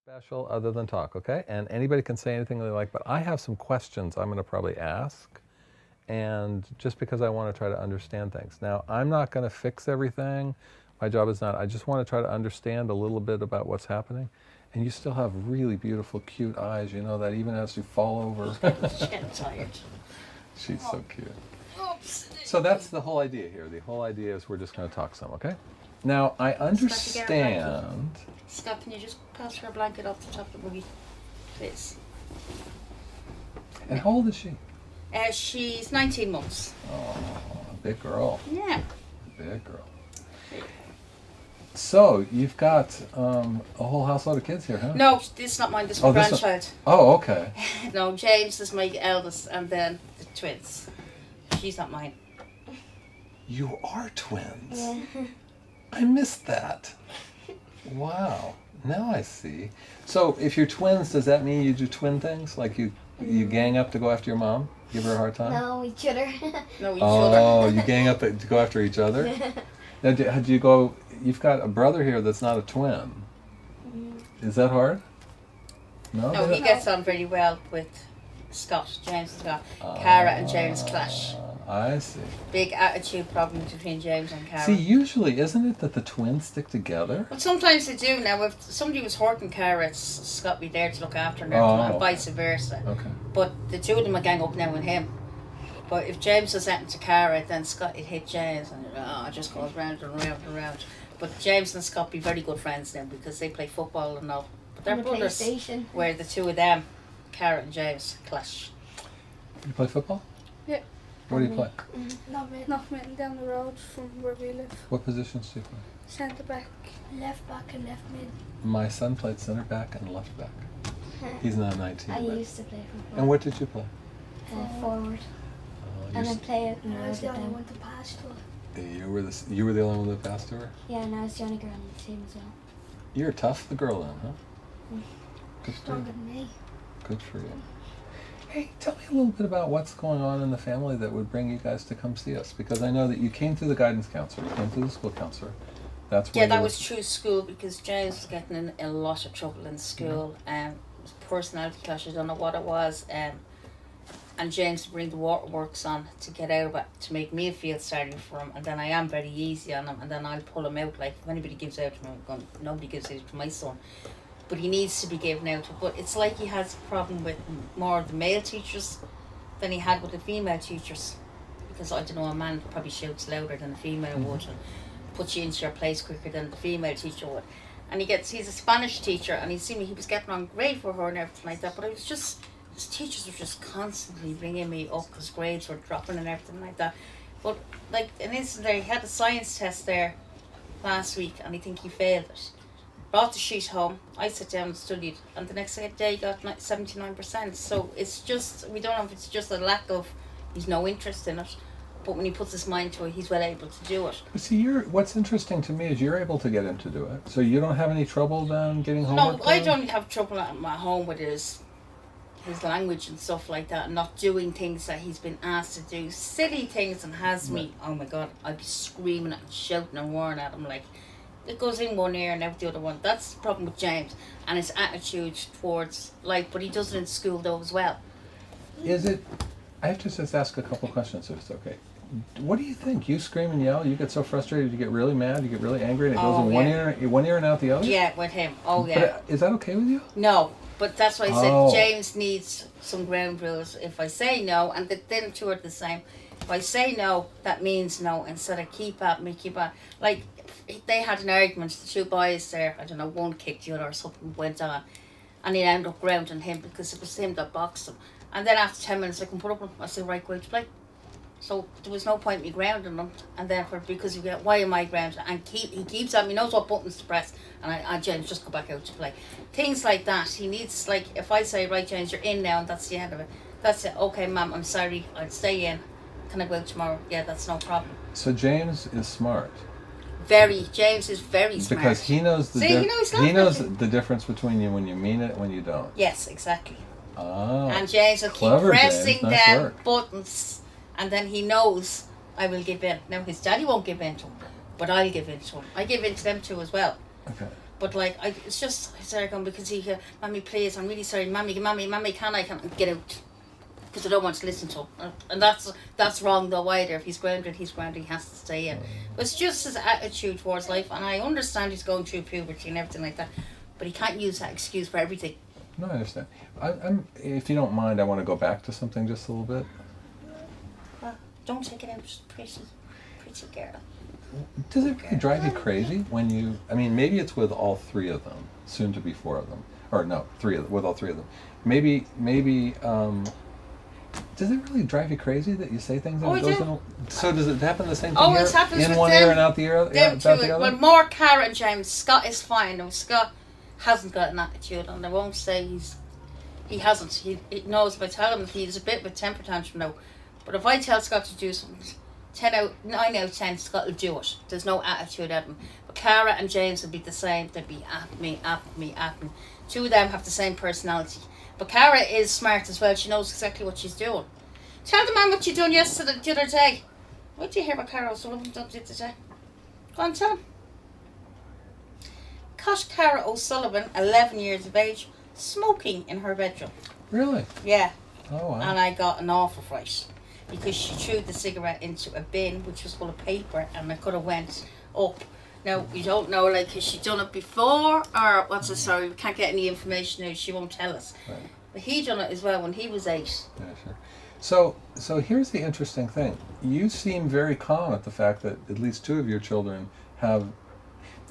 Special other than talk, okay? And anybody can say anything they like, but I have some questions I'm going to probably ask, and just because I want to try to understand things. Now, I'm not going to fix everything. My job is not. I just want to try to understand a little bit about what's happening. And you still have really beautiful, cute eyes, you know that even as you fall over. She's getting tired. She's so cute. Oops. So that's the whole idea here. The whole idea is we're just going to talk some, okay? Now, I understand. Scott, can you just pass her a blanket off the top of the buggy, please? And how old is she? She's 19 months. Oh, big girl. Yeah. Big girl. So, you've got a whole household of kids here, huh? No, this is not mine. This is my grandchild. Oh, okay. No, James is my eldest, and then the twins. She's not mine. You are twins. Yeah. I missed that. Wow. Now I see. So, if you're twins, does that mean you do twin things? Like you gang up to go after your mom? Give her a hard time? No, each other. No, each Oh, other. you gang up to go after each other? Now, do you go? You've got a brother here that's not a twin. Is that hard? No. No, he gets on very well with Scott, James and Scott. Cara and James clash. I see. Big attitude problems between James and Cara. See, usually, isn't it that the twins stick together? But sometimes they do. Now, if somebody was hurting Cara, Scott be there to look after her, and vice versa. Okay. But the two of them are gang up now with him. But if James does something to Cara, then Scott would hit James, and it just goes round and round and round. But James and Scott be very good friends now because they play football and all. But they're brothers. Where the two of them, Cara and James, clash. You play football? Yeah. What do you play? Knockmitten down the road from where we live. What positions do you play? Centre back. Left back and left mid. My son played center back and left back. He's not 19. I but- used to play for And what did you play? forward. And then play it and I was the only down. one to pass to her. You were the only one that passed to her? Yeah, and I was the only girl on the team as well. You're tough, the girl then, huh? Good for Stronger you. than me. Good for you. Hey, tell me a little bit about what's going on in the family that would bring you guys to come see us, because I know that you came through the guidance counselor, you came through the school counselor. That's where Yeah, that was through school because James was getting in a lot of trouble in school. Personality clash, I don't know what it was. And James would bring the waterworks on to get out of it, to make me feel sorry for him. And then I am very easy on him, and then I'll pull him out. Like, if anybody gives out to him, nobody gives out to my son. But he needs to be given out to. But it's like he has a problem with more of the male teachers than he had with the female teachers. Because, I don't know, a man probably shouts louder than a female would, and puts you into your place quicker than the female teacher would. And he's a Spanish teacher, and he was getting on great for her and everything like that. But it was just, his teachers were just constantly ringing me up because grades were dropping and everything like that. But like an instant there, he had a science test there last week, and I think he failed it. Brought the sheet home, I sat down and studied, and the next day he got 79%. So it's just, we don't know if it's just a lack of, he's no interest in it. But when he puts his mind to it, he's well able to do it. See, what's interesting to me is you're able to get him to do it. So you don't have any trouble then getting homework No, I done? don't have trouble at my home with his language and stuff like that, and not doing things that he's been asked to do. Silly things, and has me, oh my God, I'd be screaming and shouting and roaring at him like, it goes in one ear and out the other one. That's the problem with James and his attitude towards life, but he does it in school though as well. Is it, I have to just ask a couple questions if it's okay. What do you think? You scream and yell, you get so frustrated, you get really mad, you get really angry, and it goes in one ear and out the other? Yeah, with him. Oh yeah. But is that okay with you? No, but that's why I said Oh. James needs some ground rules. If I say no, and the two are the same. If I say no, that means no, instead of keep at me. Like, they had an argument, the two boys there, I don't know, one kicked the other or something went on, and he ended up grounding him because it was him that boxed him. And then after 10 minutes I can put up with him, I said, right, go out to play. So there was no point in me grounding him, and then because you get, why am I grounded? And he keeps at me, knows what buttons to press, and I James, just go back out to play. Things like that. He needs, like, if I say, right, James, you're in now, and that's the end of it. That's it. Okay, Mum, I'm sorry, I'll stay in. Can I go out tomorrow? Yeah, that's no problem. So James is smart. James is very smart. Because he knows the he knows the difference between you when you mean it and when you don't. Yes, exactly. Oh. And James will keep Clever, pressing James. Nice them work. buttons, and then he knows I will give in. Now his daddy won't give in to him, but I'll give in to him. I give in to them too as well. Okay. But like, it's just, I started going because he, Mommy, please, I'm really sorry, Mommy, can I get out? Because I don't want to listen to him. And that's wrong though either. If he's grounded, he has to stay in. But it's just his attitude towards life, and I understand he's going through puberty and everything like that, but he can't use that excuse for everything. No, I understand. I'm, if you don't mind, I want to go back to something just a little bit. Well, don't take it out, pretty girl. Does it really drive you crazy when you, I mean, maybe it's with all three of them, soon to be four of them, or no, with all three of them. Maybe, does it really drive you crazy that you say things and Oh, it goes do. in? So does it happen the same thing Always here? happens In with one them. ear and out the ear, Them out two, the other? well, more Cara and James. Scott is fine. No, Scott hasn't got an attitude, and I won't say he hasn't. He knows if I tell him he's a bit of a temper tantrum now. But if I tell Scott to do something, 9 out of 10, Scott will do it. There's no attitude at him. But Cara and James would be the same. They'd be at me. Two of them have the same personality. But Cara is smart as well. She knows exactly what she's doing. Tell the man what you done yesterday, the other day. What did you hear about Cara O'Sullivan done the other day? Go on, tell him. Caught Cara O'Sullivan, 11 years of age, smoking in her bedroom. Really? Yeah. Oh, wow. And I got an awful fright because she threw the cigarette into a bin which was full of paper, and it could have went up. Now, we don't know, like, has she done it before, or what's the story? We can't get any information now, she won't tell us. Right. But he done it as well when he was 8. Yeah, sure. So here's the interesting thing. You seem very calm at the fact that at least two of your children have,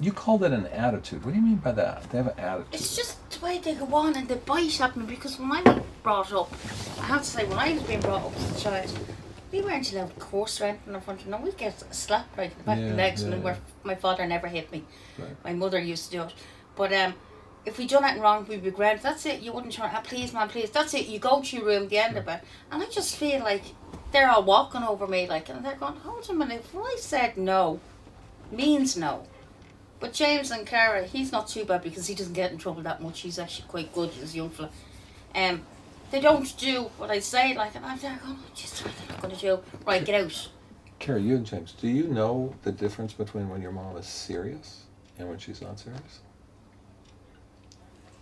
you called it an attitude. What do you mean by that? They have an attitude. It's just the way they go on and they bite at me, because when I was brought up, I have to say, when I was being brought up as a child, we weren't allowed course or anything in front of them. We'd get a slap right in the back of the legs when my father never hit me. Right. My mother used to do it. But if we done anything wrong, we'd be grounded. That's it. You wouldn't turn, please, man, please. That's it. You go to your room, the end of it. And I just feel like they're all walking over me, like, and they're going, hold a minute. If I said no, means no. But James and Cara, he's not too bad because he doesn't get in trouble that much. He's actually quite good as a young fella. They don't do what I say, like, and I'm there going, oh, just what they're not going to do. Right, get out. Cara, you and James, do you know the difference between when your mom is serious and when she's not serious?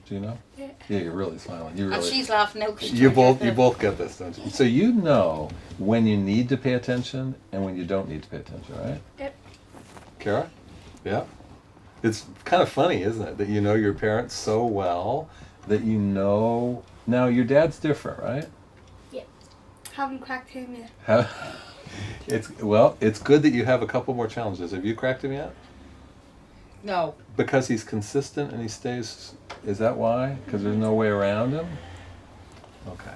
Do you know? Yeah. Yeah, you're really smiling. You really. And she's laughing now. You both get this, don't you? So you know when you need to pay attention and when you don't need to pay attention, right? Yep. Cara? Yeah. It's kind of funny, isn't it, that you know your parents so well that you know. Now your dad's different, right? Yep. Haven't cracked him yet. It's good that you have a couple more challenges. Have you cracked him yet? No. Because he's consistent and he stays. Is that why? Because there's no way around him? Okay.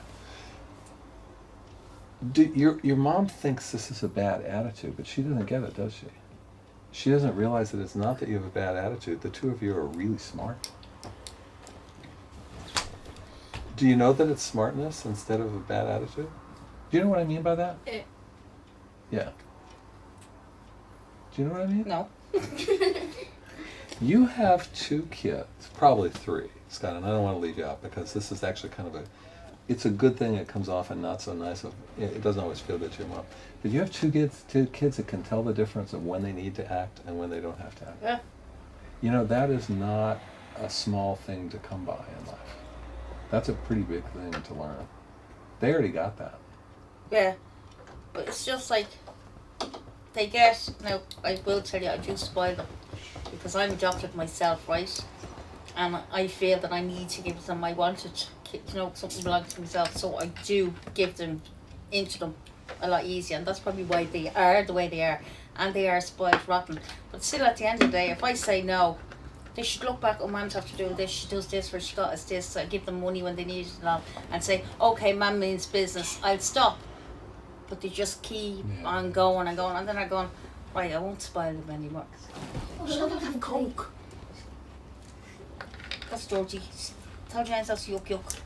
Your mom thinks this is a bad attitude, but she doesn't get it, does she? She doesn't realize that it's not that you have a bad attitude. The two of you are really smart. Do you know that it's smartness instead of a bad attitude? Do you know what I mean by that? Yeah. Do you know what I mean? No. You have 2 kids, probably 3, Scott, and I don't want to leave you out because this is actually kind of it's a good thing it comes off and not so nice. It doesn't always feel good to your mom. But you have 2 kids that can tell the difference of when they need to act and when they don't have to act. Yeah. You know, that is not a small thing to come by in life. That's a pretty big thing to learn. They already got that. Yeah. But it's just like, they get, now, I will tell you, I do spoil them. Because I'm adopted myself, right? And I feel that I need to give them, I wanted, something belongs to myself, so I do give them into them a lot easier, and that's probably why they are the way they are, and they are spoiled rotten. But still, at the end of the day, if I say no, they should look back, oh, Mum's have to do this, she does this, where she got us this, I give them money when they need it and say, okay, Mum means business, I'll stop. But they just keep on going and going, and then I'm going, right, I won't spoil them anymore. Oh, shut up, have Coke. That's Georgie. Tell James that's yuck.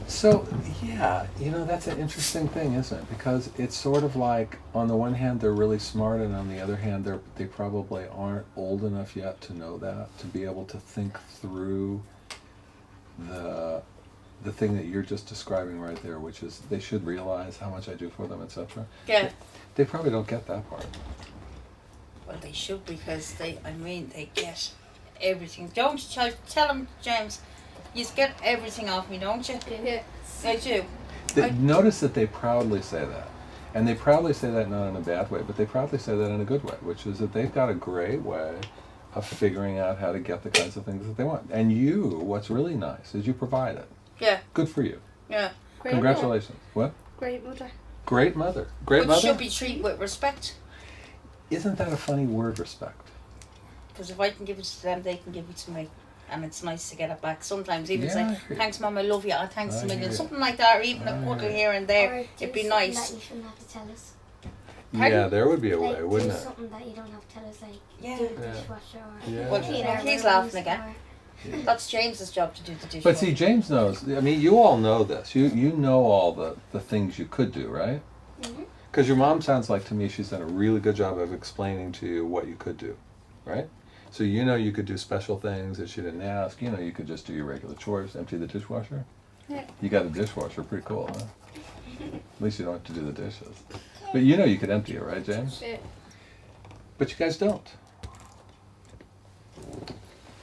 So, yeah, that's an interesting thing, isn't it? Because it's sort of like, on the one hand, they're really smart, and on the other hand, they probably aren't old enough yet to know that, to be able to think through the thing that you're just describing right there, which is they should realize how much I do for them, etc. Yeah. They probably don't get that part. Well, they should, because they get everything. Don't you tell him, James, you get everything off me, don't you? Yeah. I do. Notice that they proudly say that. And they proudly say that not in a bad way, but they proudly say that in a good way, which is that they've got a great way of figuring out how to get the kinds of things that they want. And you, what's really nice is you provide it. Yeah. Good for you. Yeah. Great Congratulations. What? Great mother. Great mother. Great Which mother? should be treated with respect. Isn't that a funny word, respect? Because if I can give it to them, they can give it to me. And it's nice to get it back. Sometimes even Yeah, I say, agree. thanks mum, I love you, thanks I a million. hear you. Something like that, or even a I cuddle hear you. here and there. Or do It'd be something nice. that you shouldn't have to tell us. Pardon? Yeah, there would be a way, Like, wouldn't do it? something that you don't have to tell us, like Yeah. do the Yeah. dishwasher or Yeah. Well, clean our he's rooms laughing again. or- That's James's job to do the dishwasher. But see, James knows. I mean, you all know this. You know all the things you could do, right? Mhm. Because your mom sounds like to me she's done a really good job of explaining to you what you could do, right? So you know you could do special things that she didn't ask. You know you could just do your regular chores, empty the dishwasher. Yeah. You got a dishwasher, pretty cool, huh? At least you don't have to do the dishes. But you know you could empty it, right, James? Yeah. But you guys don't.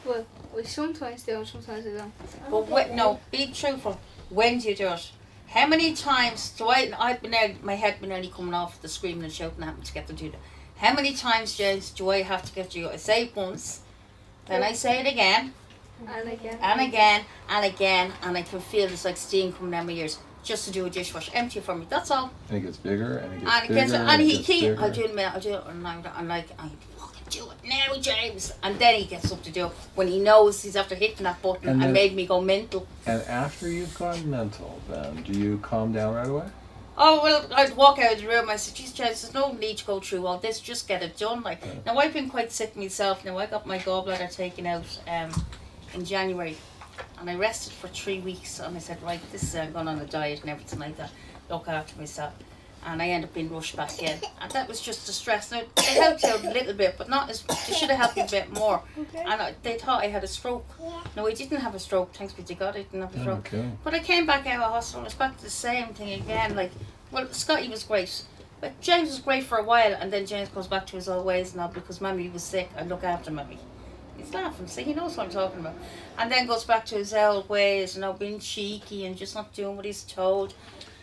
Well, we sometimes do and sometimes we don't. But no, be truthful. When do you do it? How many times do I've been out, my head been nearly coming off the screaming and shouting at me to get them to do that. How many times, James, do I have to get you? I say it once, then I say it again, And again. and again, and again, and I can feel it's like steam coming down my ears just to do a dishwasher. Empty it for me, that's all. And it gets bigger, and it gets And it bigger, gets, and and it he, gets he bigger. I do it in a minute, I do it, and I'm like, I fucking do it now, James. And then he gets up to do it when he knows he's after hitting that button And and then- made me go mental. And after you've gone mental, then do you calm down right away? Oh, well, I'd walk out of the room. I said, geez, James, there's no need to go through all this. Just get it done. Like, Okay. now, I've been quite sick myself. Now, I got my gallbladder taken out in January. And I rested for 3 weeks. And I said, right, this is, I'm going on a diet and everything like that. Look after myself. And I ended up being rushed back in. And that was just the stress. Now, they helped out a little bit, but not as, they should have helped me a bit more. Okay. And they thought I had a stroke. No, I didn't have a stroke. Thanks be to God, I didn't have a stroke. Okay. But I came back out of hospital, it's back to the same thing again. Like, well, Scotty was great. But James was great for a while, and then James goes back to his old ways now because Mammy was sick. I look after Mammy. He's laughing, see, he knows what I'm talking about. And then goes back to his old ways, being cheeky and just not doing what he's told.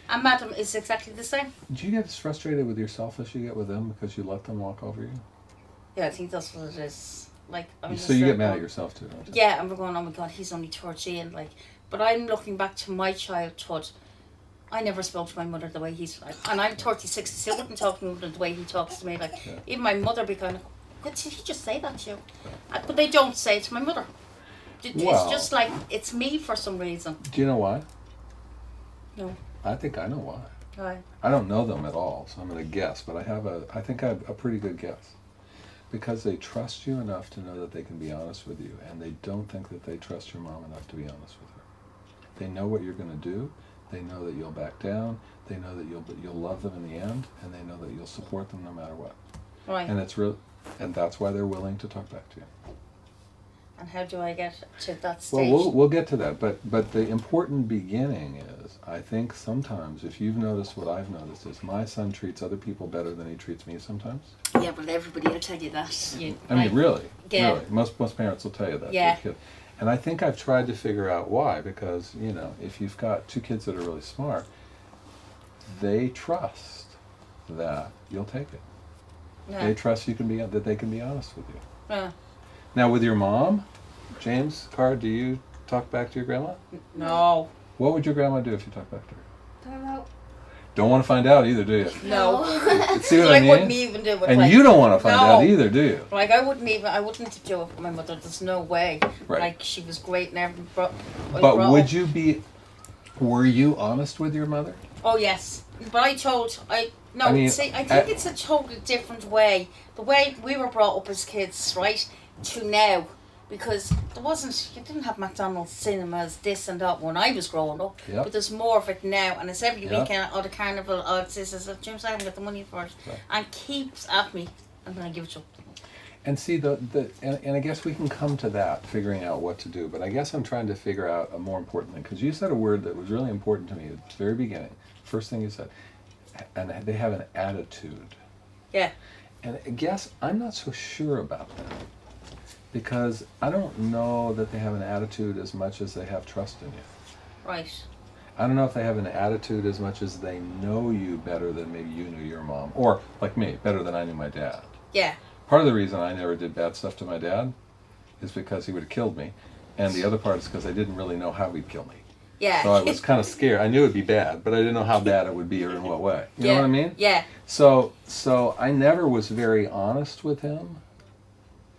And Madam is exactly the same. Do you get as frustrated with yourself as you get with them because you let them walk over you? Yeah, I think that's what it is. Like, I'm So just you like, get mad at yourself too, don't you? Yeah, and we're going, oh my God, he's only 13. Like, but I'm looking back to my childhood. I never spoke to my mother the way he's like, and I'm 36. I still wouldn't talk to my mother the way he talks to me. Like, Yeah. even my mother be kind of, did he just say that to you? But they don't say it to my mother. Well- It's just like it's me for some reason. Do you know why? No, I think I know why. right? I don't know them at all, so I'm going to guess, but I think I have a pretty good guess. Because they trust you enough to know that they can be honest with you, and they don't think that they trust your mom enough to be honest with her. They know what you're going to do. They know that you'll back down. They know that you'll love them in the end, and they know that you'll support them no matter what. Right. And it's real, and that's why they're willing to talk back to you. And how do I get to that Well, stage? we'll get to that, but the important beginning is, I think sometimes, if you've noticed what I've noticed, is my son treats other people better than he treats me sometimes. Yeah, but everybody will tell you that. I mean, really, Yeah. really. Most parents will tell you that. to Yeah. a kid. And I think I've tried to figure out why, because, if you've got two kids that are really smart, they trust that you'll take it. Yeah. They trust that they can be honest with you. Yeah. Now, with your mom, James Carr, do you talk back to your grandma? No. What would your grandma do if you talked back to her? Don't know. Don't want to find out either, do you? No. See what So I I mean? wouldn't even do it. And like, you don't want to find out No. either, do you? Like, I wouldn't do it with my mother. There's no way. Right. Like, she was great and everything. But were you honest with your mother? Oh, yes. But I mean, think it's a totally different way. The way we were brought up as kids, right, to now. Because you didn't have McDonald's, cinemas, this and that when I was growing up. Yep. But there's more of it now. And it's every Yep. weekend, the carnival, it's this, James, I haven't got the money for it. Right. And keeps at me. I'm going to give it to him. And see, and I guess we can come to that, figuring out what to do. But I guess I'm trying to figure out a more important thing. Because you said a word that was really important to me at the very beginning. First thing you said. And they have an attitude. Yeah. And I guess I'm not so sure about that. because I don't know that they have an attitude as much as they have trust in you. Right. I don't know if they have an attitude as much as they know you better than maybe you knew your mom, or like me, better than I knew my dad. Yeah. Part of the reason I never did bad stuff to my dad is because he would have killed me, and the other part is because I didn't really know how he'd kill me. Yeah. So I was kind of scared. I knew it'd be bad, but I didn't know how bad it would be or in what way. You know what I mean? Yeah. So I never was very honest with him.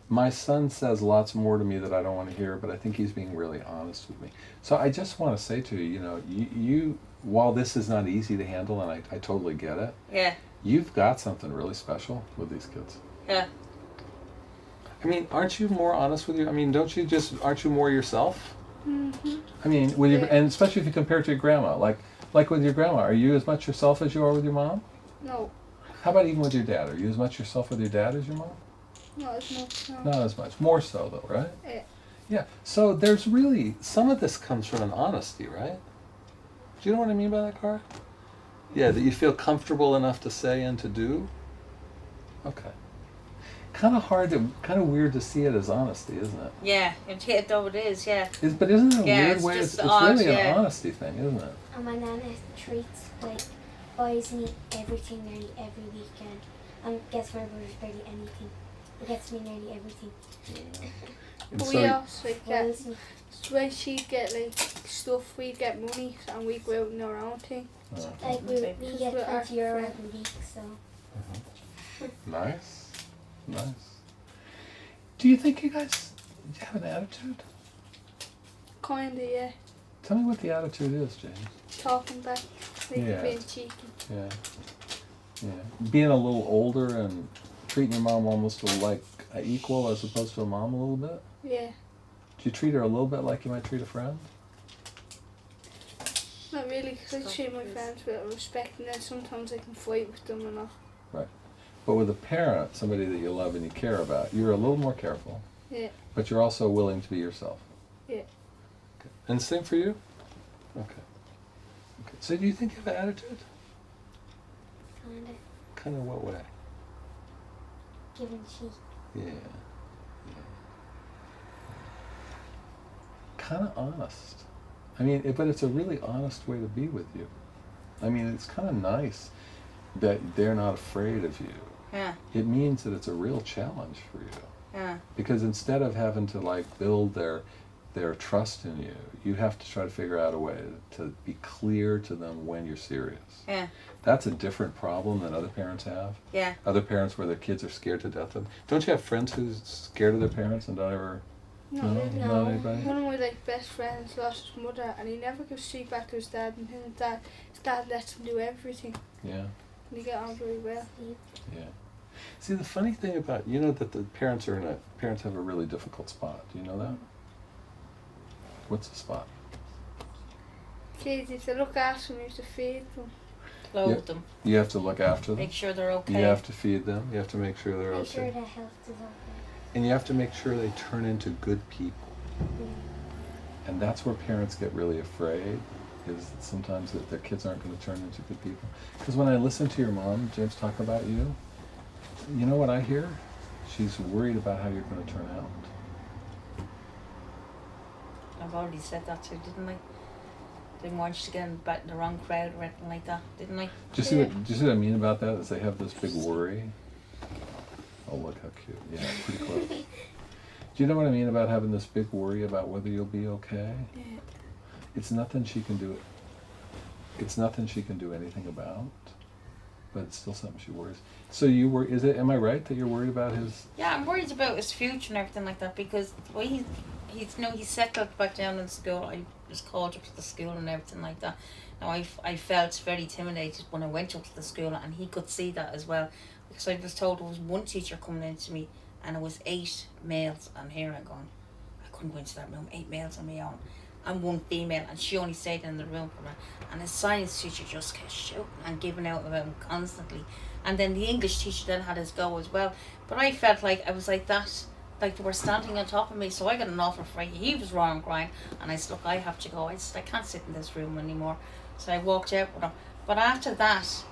My son says lots more to me that I don't want to hear, but I think he's being really honest with me. So I just want to say to you, you know, you while this is not easy to handle, and I totally get it, Yeah. you've got something really special with these kids. Yeah. I mean, aren't you more honest with you? I mean, aren't you more yourself? Mm-hmm. I mean, with your, and especially if you compare it to your grandma, like with your grandma, are you as much yourself as you are with your mom? No, How about even with your dad? Are you as much yourself with your dad as your mom? not as much. No. Not as much. More so, though, right? Yeah. Yeah. So there's really, some of this comes from an honesty, right? Do you know what I mean by that, Cara? Yeah, that you feel comfortable enough to say and to do? Okay. Kind of weird to see it as honesty, isn't it? Yeah. Though it is. Yeah. But isn't it a Yeah, weird it's way? just It's odd, really yeah. an honesty thing, isn't it? And my nana treats, like, buys me everything nearly every weekend. And gets my brothers barely anything. But gets me nearly everything. And But so, we also get, Buys me. when she'd get like stuff, we'd get money and we'd go out in our own thing. Like, we get Because we're our 20 euro friends. every week, so. nice. Nice. Do you think you guys have an attitude? Kinda, yeah. Tell me what the attitude is, James. Talking back, like Yeah. being cheeky. Yeah. Yeah. Being a little older and treating your mom almost like an equal as opposed to a mom a little bit? Yeah. Do you treat her a little bit like you might treat a friend? Not really, because I treat my friends with respect and then sometimes I can fight with them and all. But with a parent, somebody that you love and you care about, you're a little more careful. Yeah. But you're also willing to be yourself. Yeah. Okay. And same for you? Okay. So do you think you have an attitude? Kinda. Kind of what way? Giving cheek. Yeah. Kind of honest. I mean, but it's a really honest way to be with you. I mean, it's kind of nice that they're not afraid of you. Yeah. It means that it's a real challenge for you. Yeah. Because instead of having to like build their trust in you, you have to try to figure out a way to be clear to them when you're serious. Yeah. That's a different problem than other parents have. Yeah. Other parents where their kids are scared to death of them. Don't you have friends who's scared of their parents and don't ever? Not No, really. not anybody. One of my like best friends lost his mother and he never gives feedback back to his dad, and his dad lets him do everything Yeah, and they get on very well. yeah. See, the funny thing about, you know that the parents have a really difficult spot. Do you know that? What's the spot? Kids, you have to look after them, you have to feed them, Clothe them. You have to look after them. Make sure they're okay. You have to feed them. You have to make sure they're Make sure okay. their health is okay. And you have to make sure they turn into good people. And that's where parents get really afraid, is that sometimes that their kids aren't going to turn into good people. Because when I listen to your mom, James, talk about you, you know what I hear? She's worried about how you're going to turn out. I've already said that too, didn't I? Didn't want you to get in the wrong crowd or anything like that, didn't I? Do you see what I mean about that? Is they have this big worry. Oh, look how cute. Yeah, pretty close. Do you know what I mean about having this big worry about whether you'll be okay? Yeah. It's nothing she can do. It's nothing she can do anything about, but it's still something she worries. So you were? Am I right that you're worried about his? Yeah, I'm worried about his future and everything like that because the way he's settled back down in school. I was called up to the school and everything like that. Now I felt very intimidated when I went up to the school, and he could see that as well, because I was told there was one teacher coming into me, and it was 8 males, and here I'm going, I couldn't go into that room, 8 males on my own, and 1 female, and she only stayed in the room for me. And his science teacher just kept shouting and giving out about him constantly, and then the English teacher then had his go as well. But I felt like I was like that, like they were standing on top of me, so I got an awful fright. He was roaring crying, and I said, look, I have to go. I said, I can't sit in this room anymore. So I walked out with him. But after that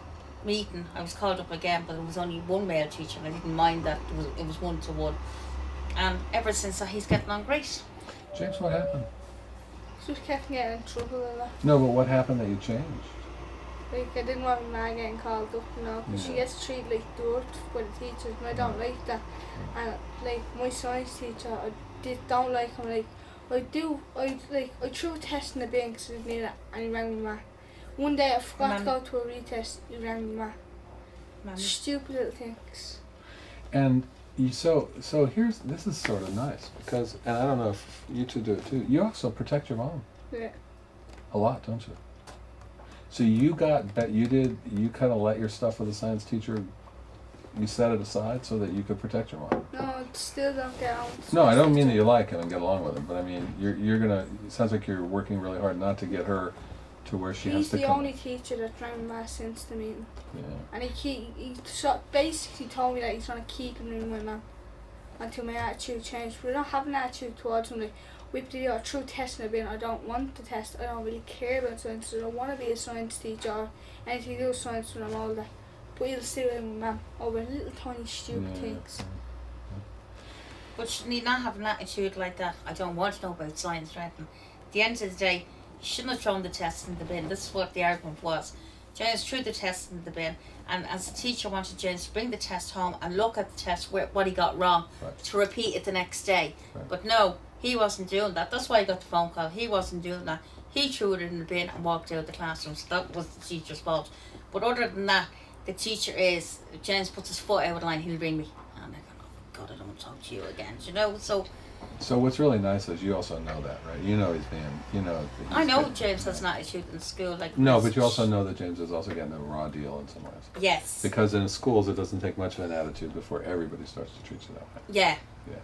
meeting, I was called up again, but it was only 1 male teacher, and I didn't mind that. It was 1-to-1. And ever since that, he's getting on great. James, what happened? Just kept getting in trouble a lot. No, but what happened that you changed? Like, I didn't want my man getting called up, you know, because she Yeah. gets treated like dirt by the teachers, and I don't like that. And, like, my science teacher, don't like him. Like, I threw a test in the bin because I didn't need it, and he rang my ma. One day I forgot to go to a retest, he rang my ma. Mammy. Stupid little things. And so here's, this is sort of nice because, and I don't know if you two do it too, you also protect your mom Yeah. a lot, don't you? So you kind of let your stuff with the science teacher, you set it aside so that you could protect your mom. No, I still don't get on. No, I don't mean that you like him and get along with him, but I mean, you're gonna, it sounds like you're working really hard not to get her to where she has He's to the come. only teacher that rang my since the meeting. Yeah. And he basically told me that he's trying to keep me with my mum until my attitude changed. But I don't have an attitude towards him. Like, with the true test in the bin, I don't want the test. I don't really care about science. I don't want to be a science teacher or anything to do with science when I'm older. But he'll stay with my mum over little tiny stupid things. But you need not have an attitude like that. I don't want to know about science or anything. At the end of the day, you shouldn't have thrown the test in the bin. This is what the argument was. James threw the test in the bin, and as the teacher wanted James to bring the test home and look at the test what he got wrong, Right. to repeat it the next day. Right. But no, he wasn't doing that. That's why I got the phone call. He wasn't doing that. He threw it in the bin and walked out of the classroom. So that was the teacher's fault. But other than that, the teacher is, if James puts his foot out of line, he'll ring me. And I'm like, oh God, I don't want to talk to you again. You know, So what's really nice is you also know that, right? You know he's being, you know. that he's I know good. James has an attitude in school. Like No, this. but you also know that James is also getting a raw deal in some ways. Yes. Because in schools, it doesn't take much of an attitude before everybody starts to treat you that way. Yeah. Yeah.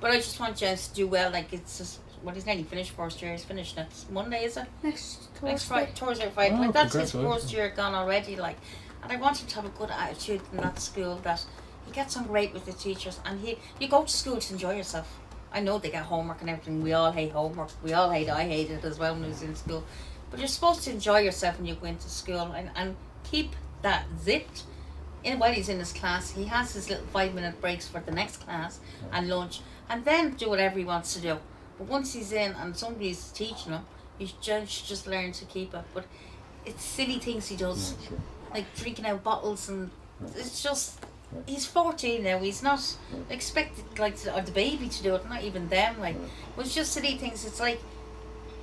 But I just want James to do well. Like, it's just, well, he's nearly finished first year. He's finished next Monday, is it? Next Next Thursday. Thursday or Friday. Oh, Like, that's his congratulations. first year gone already. Like, and I want him to have a good attitude in that school, that he gets on great with the teachers, and you go to school to enjoy yourself. I know they get homework and everything. We all hate homework. I hated it as well when I was in school. But you're supposed to enjoy yourself when you go into school, and keep that zipped. While he's in his class, he has his little 5-minute breaks for the next class and lunch, and then do whatever he wants to do. But once he's in and somebody's teaching him, he should just learn to keep it. But it's silly things he does, Yeah, sure. like drinking out bottles, and it's just, Right. he's 14 now. He's not expected or the baby to do it. Not even them. Like, but it's just silly things. It's like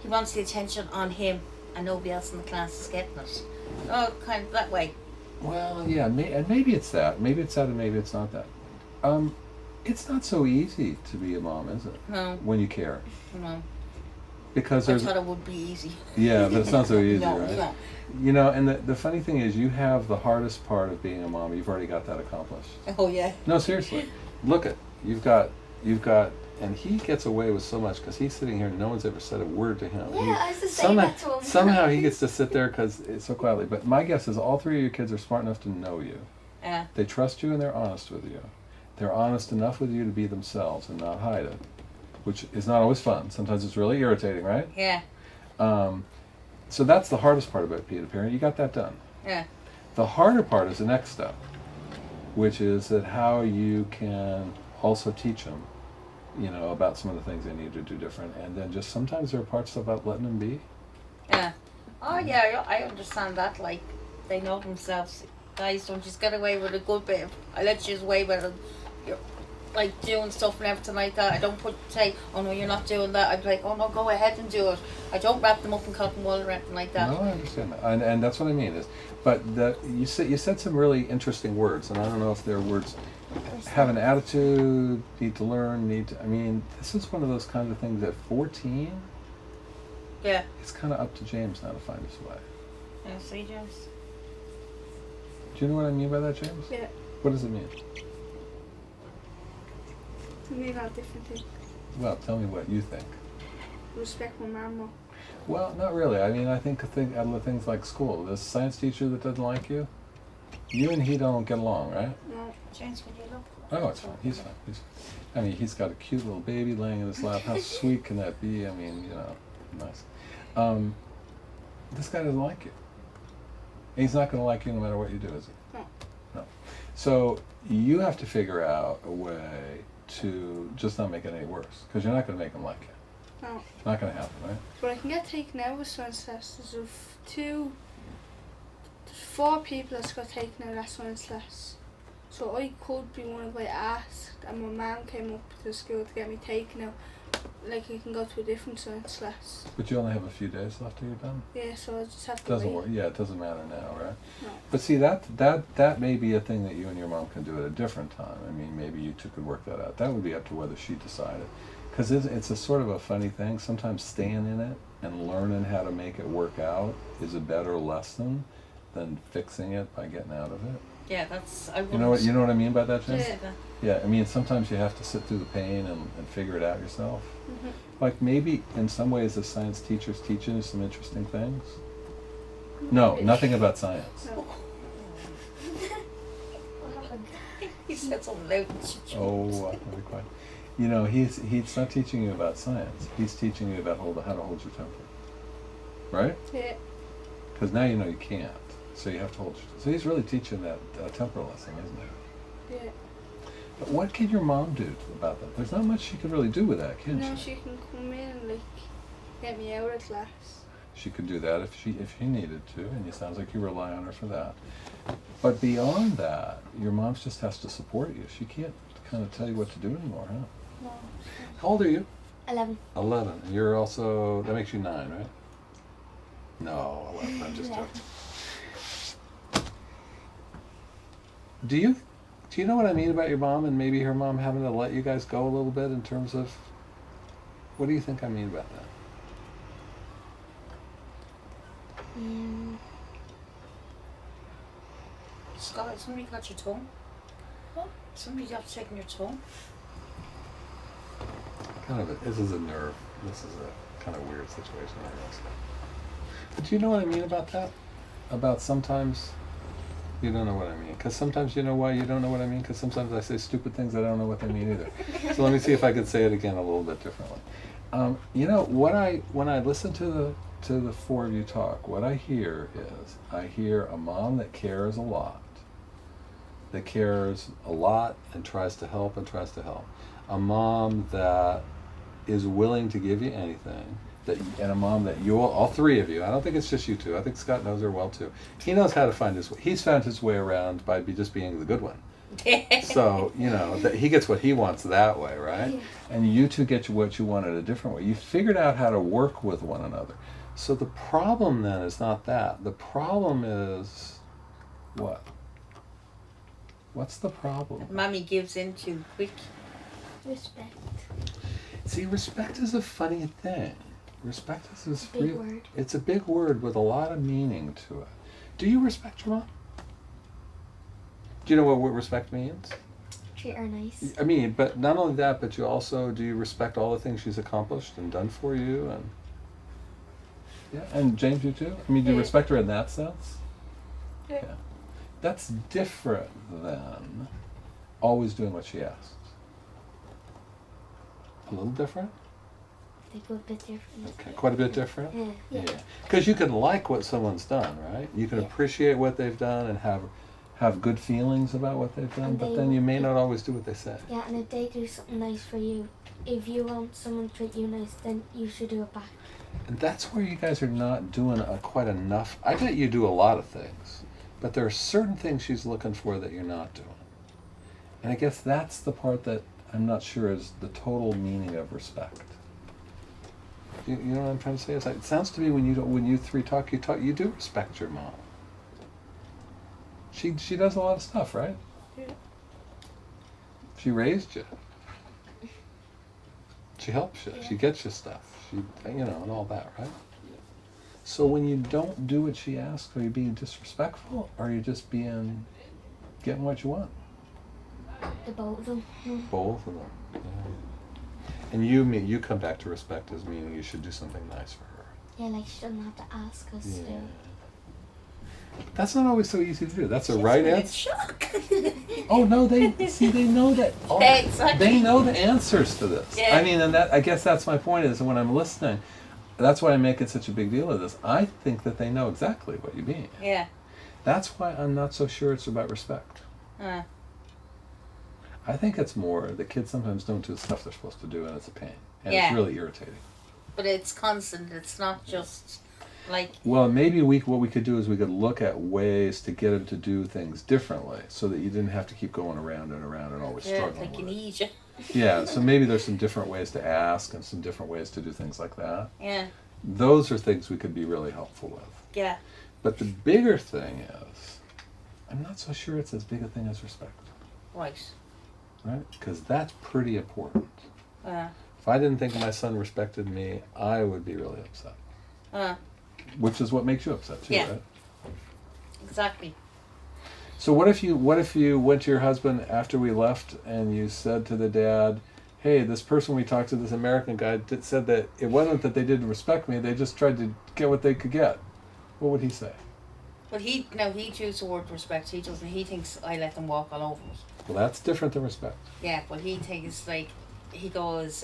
he wants the attention on him, and nobody else in the class is getting it. Oh, kind of that way. Well, yeah, and maybe it's that. Maybe it's that, and maybe it's not that. It's not so easy to be a mom, is it? No, When you care, no. because I there's thought it would be easy. yeah, but it's not so easy, No, right? no. You know, and the funny thing is, you have the hardest part of being a mom. You've already got that accomplished. Oh yeah. No, seriously, look at you've got, and he gets away with so much because he's sitting here. No one's ever said a word to him. Yeah, I was just saying somehow, that to him. somehow he gets to sit there because it's so quietly. But my guess is all three of your kids are smart enough to know you. Yeah. They trust you and they're honest with you. They're honest enough with you to be themselves and not hide it, which is not always fun. Sometimes it's really irritating, right? Yeah. So that's the hardest part about being a parent. You got that done. Yeah. The harder part is the next step, which is that how you can also teach them, you know, about some of the things they need to do different, and then just sometimes there are parts about letting them be. Yeah. Oh yeah, I understand that. Like, they know themselves. Guys, don't just get away with a good bit. I let you away with it. You're like doing stuff and everything like that. I don't say, oh no, you're not doing that. I'd be like, oh no, go ahead and do it. I don't wrap them up in cotton wool or anything like that. No, I understand that, and that's what I mean is, but you said some really interesting words, and I don't know if they're words. Have an attitude, need to learn, I mean, this is one of those kind of things at 14, Yeah. it's kind of up to James now to find his way. Yeah, see, James? Do you know what I mean by that, James? Yeah. What does it mean? To me, not different thing. Well, tell me what you think. Respect my mum more. Well, not really. I mean, I think out of the things like school, this science teacher that doesn't like you, you and he don't get along, right? No. James, would you look? Oh, it's fine. He's fine. I mean, he's got a cute little baby laying in his lap. How sweet can that be? I mean, you know, nice. This guy doesn't like you. He's not going to like you no matter what you do, is he? No. No. So you have to figure out a way to just not make it any worse, because you're not going to make them like it. No. It's not going to happen, right? But I can get taken out with science tests. There's four people that's got taken out of that science test. So I could be one if I asked, and my mum came up to the school to get me taken out. Like, I can go to a different science class. But you only have a few days left till you're done. Yeah, so I just have to Doesn't wait. work. Yeah, it doesn't matter now, right? No. But see, that may be a thing that you and your mom can do at a different time. I mean, maybe you two could work that out. That would be up to whether she decided. Because it's a sort of a funny thing. Sometimes staying in it and learning how to make it work out is a better lesson than fixing it by getting out of it. Yeah, that's. You know what I mean by that, Jen? Yeah, Yeah, I mean, sometimes you have to sit through the pain and figure it out yourself. Mhm. Like maybe in some ways the science teacher's teaching you some interesting things. No, nothing about science. No. What happened? he said something loud. Oh, I'll be quiet. You know, he's not teaching you about science. He's teaching you about how to hold your temper. Right? Yeah. Because now you know you can't. So you have to hold your temper. So he's really teaching that temper lesson, isn't he? Yeah. But what can your mom do about that? There's not much she could really do with that, can No, she? she can come in and like get me out of class. She could do that if she needed to, and it sounds like you rely on her for that. But beyond that, your mom just has to support you. She can't kind of tell you what to do anymore, huh? No. How old are you? 11. 11. And you're also, that makes you 9, right? No, 11. I'm just No. joking. Do you know what I mean about your mom and maybe her mom having to let you guys go a little bit in terms of, what do you think I mean about that? Scott, somebody got your tongue? What? Somebody got taken your tongue? This is a nerve. This is a kind of weird situation, I guess. But do you know what I mean about that? About sometimes you don't know what I mean. Because sometimes you know why you don't know what I mean? Because sometimes I say stupid things I don't know what they mean either. So let me see if I can say it again a little bit differently. You know, when I listen to the four of you talk, what I hear is I hear a mom that cares a lot. That cares a lot and tries to help and tries to help. A mom that is willing to give you anything, and a mom that all three of you, I don't think it's just you two, I think Scott knows her well too. He knows how to find his way. He's found his way around by just being the good one. So, you know, he gets what he wants that way, right? Yeah. And you two get what you want in a different way. You figured out how to work with one another. So the problem then is not that. The problem is what? What's the problem? Mommy gives in too quick. Respect. See, respect is a funny thing. Respect is Big word. It's a big word with a lot of meaning to it. Do you respect your mom? Do you know what respect means? Treat her nice. I mean, but not only that, but do you respect all the things she's accomplished and done for you? And yeah, and James, you too? I mean, do you Yeah. respect her in that sense? Yeah. That's different than always doing what she asks. A little different? They go a bit different. Okay, quite a bit different? Yeah. Yeah. Because you can like what someone's done, right? You can Yeah. appreciate what they've done and have good feelings about what they've done, And but they then you may will- not always do what they say. Yeah, and if they do something nice for you, if you want someone to treat you nice, then you should do it back. And that's where you guys are not doing quite enough. I bet you do a lot of things, but there are certain things she's looking for that you're not doing. And I guess that's the part that I'm not sure is the total meaning of respect. You know what I'm trying to say? It sounds to me when you three talk, you do respect your mom. She does a lot of stuff, right? Yeah. She raised you. She helps you. Yeah. She gets you stuff. And all that, right? So when you don't do what she asks, are you being disrespectful, or are you just getting what you want? The both of them. Both of them. Yeah. And you come back to respect as meaning you should do something nice for her. Yeah, like she doesn't have to ask us Yeah. to. That's not always so easy to do. That's a She's right in answer. shock. Oh no, they know that. Yeah, exactly. They know the answers to this. Yeah. I mean, and I guess that's my point is when I'm listening, that's why I make it such a big deal of this. I think that they know exactly what you mean. Yeah. That's why I'm not so sure it's about respect. I think it's more the kids sometimes don't do the stuff they're supposed to do, and it's a pain, and Yeah. it's really irritating. But it's constant. It's not just like, Well, maybe what we could do is we could look at ways to get them to do things differently, so that you didn't have to keep going around and around and always yeah, struggling like in with it. Egypt. Yeah, so maybe there's some different ways to ask and some different ways to do things like that. Yeah, Those are things we could be really helpful with. yeah, But the bigger thing is, I'm not so sure it's as big a thing as respect, right. right? Because that's pretty important. Uh, If I didn't think my son respected me, I would be really upset. uh, Which is what makes you upset too, Yeah. right? exactly. So what if you went to your husband after we left and you said to the dad, "Hey, this person we talked to, this American guy, said that it wasn't that they didn't respect me; they just tried to get what they could get." What would he say? But he used the word respect. He doesn't. He thinks I let them walk all over me. Well, that's different than respect. Yeah, well, he thinks like he goes,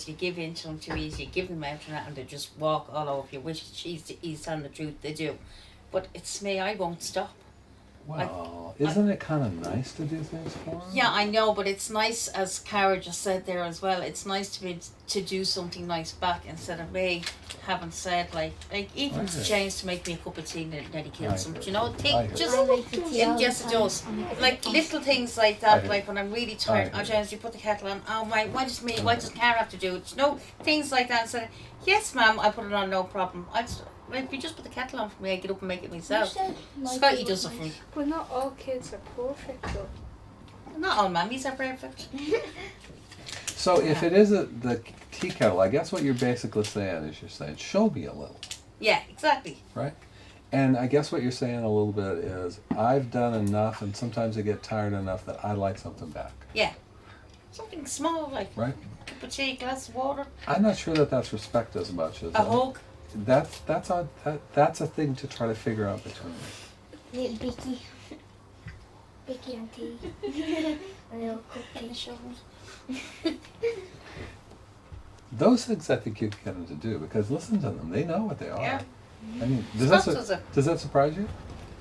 you give in to them too easy, you give them out and they just walk all over you, which he's telling the truth, they do. But it's me, I won't stop. Well, isn't it kind of nice to do things for him? Yeah, I know, but it's nice, as Cara just said there as well, it's nice to do something nice back instead of me having said like even I agree. James to make me a cup of tea nearly I kills him. agree. Do you know, I think agree. just I like the tea all yes the it time. does. I make it Like for little things like I that, agree. like when I'm really tired, I oh agree. James, you put the kettle on, oh my, why does Cara have to do it? You know, things like that. So yes ma'am, I put it on, no problem. If you just put the kettle on for me, I get up and make it myself. Scotty does it for me. But not all kids are perfect though. Not all mummies are perfect. So if it is the tea kettle, I guess what you're basically saying is you're saying, show me a little, Yeah, exactly. right? And I guess what you're saying a little bit is, I've done enough, and sometimes I get tired enough that I like something back, Yeah. Something small like right? cup of tea, glass of water, I'm not sure that that's respect as much as a hug. that's a thing to try to figure out between them. Little Bicky. Bicky and tea. A little cupcake. Those things I think you can get them to do, because listen to them, they know what they are. Yeah. I mean, Scott does it. does that surprise you?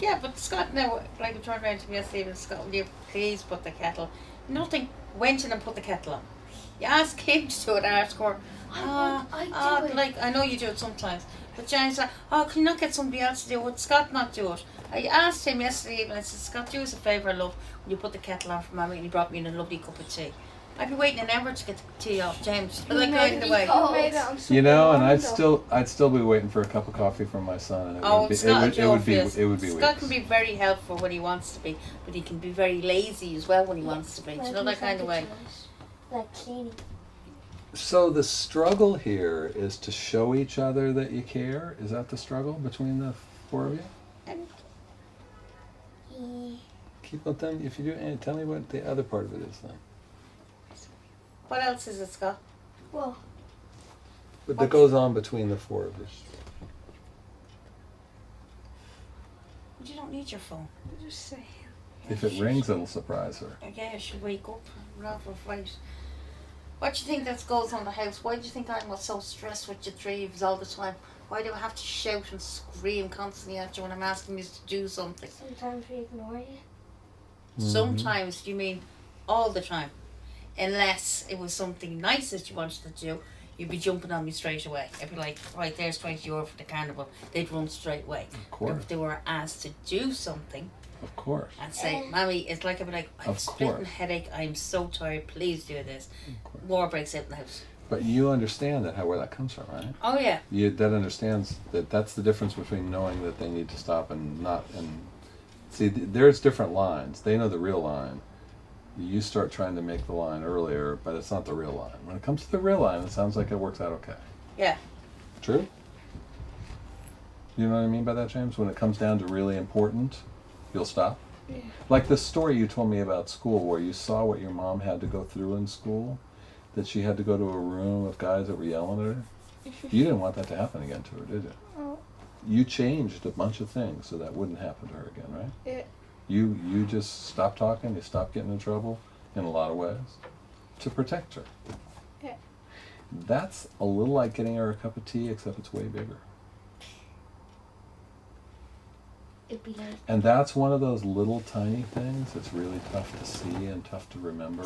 Yeah, but Scott now, like, he turned around to me yesterday and Scott, will you please put the kettle? Nothing. Went in and put the kettle on. You ask him to do it, ask her. I do it. Like, I know you do it sometimes. But James said, oh, can you not get somebody else to do it? Scott not do it. I asked him yesterday evening, I said, Scott, do us a favour, love. Will you put the kettle on for Mommy? And he brought me in a lovely cup of tea. I'd be waiting an hour to get the tea off James. Like, going the way. Oh. You made it on You Sunday know, and morning, though. I'd still be waiting for a cup of coffee from my son, and Oh, Scott it would be Scott weeks. can be very helpful when he wants to be, but he can be very lazy as well when he wants to be. Do you know that kind of way? Like cleaning. So the struggle here is to show each other that you care. Is that the struggle between the four of you? Yeah. Keep on telling. If you do, and tell me what the other part of it is then. What else is it, Scott? Well, But that goes on between the four of you. But you don't need your phone. I'm just saying. If it rings, it'll surprise her. Yeah, you should wake up rather fight. What do you think that goes on in the house? Why do you think I'm so stressed with your dreams all the time? Why do I have to shout and scream constantly at you when I'm asking you to do something? sometimes we ignore you. Sometimes, you mean all the time? Unless it was something nice that you wanted to do, you'd be jumping on me straight away. I'd be like, right, there's €20 for the carnival. They'd run straight away. Of course. If they were asked to do something Of course. and say, Mommy, it's like I'd be like, I have a Of splitting course. headache, I'm so tired, please do this. Of course. War breaks out in the house. But you understand that where that comes from, right? Oh yeah. That understands that that's the difference between knowing that they need to stop and not. And see, there's different lines. They know the real line. You start trying to make the line earlier, but it's not the real line. When it comes to the real line, it sounds like it works out okay. Yeah. True? You know what I mean by that, James? When it comes down to really important, you'll stop? Yeah. Like the story you told me about school, where you saw what your mom had to go through in school, that she had to go to a room of guys that were yelling at her. You didn't want that to happen again to her, did you? Oh, You changed a bunch of things so that wouldn't happen to her again, right? yeah. You just stopped talking, you stopped getting in trouble in a lot of ways to protect her. Yeah. That's a little like getting her a cup of tea, except it's way bigger. it'd be like, And that's one of those little tiny things that's really tough to see and tough to remember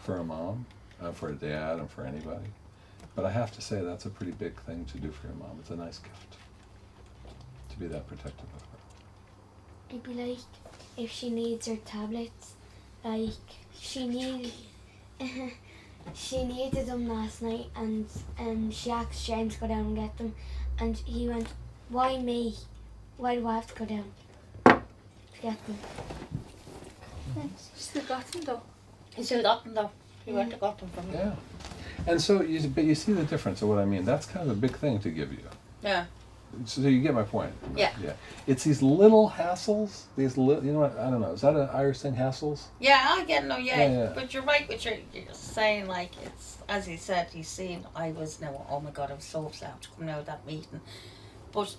for a mom, for a dad, and for anybody. But I have to say that's a pretty big thing to do for your mom. It's a nice gift to be that protective of her. it'd be like if she needs her tablets, like she needed them last night, and she asked James to go down and get them, and he went, "Why me? Why do I have to go down to get them?" Still got them though. He still got them though. He went and got them from me. Yeah. And so, but you see the difference of what I mean. That's kind of a big thing to give you. Yeah. So you get my point. Yeah. Yeah. It's these little hassles. These little, you know what? I don't know. Is that an Irish thing? Hassles? Yeah, I get no, yeah. Yeah. But you're right. But you're saying like it's as he said. He's seen. I was now. Oh my God! I was so upset to come out of that meeting. But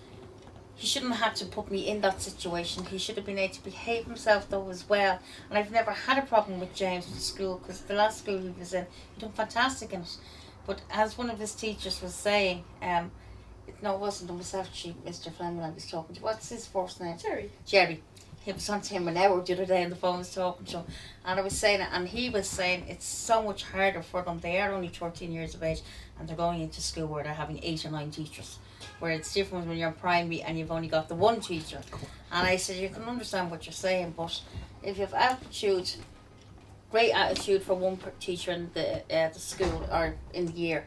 he shouldn't have had to put me in that situation. He should have been able to behave himself though as well. And I've never had a problem with James in school because the last school he was in, he done fantastic in it. But as one of his teachers was saying, no, it wasn't himself, Mr. Fleming I was talking to. What's his first name? Jerry. He was on to him an hour the other day on the phone, I was talking to him. And I was saying it, and he was saying it's so much harder for them. They are only 13 years of age, and they're going into school where they're having 8 or 9 teachers. Where it's different when you're in primary and you've only got the one teacher. And I said, you can understand what you're saying, but if you have great attitude for one teacher in the school or in the year,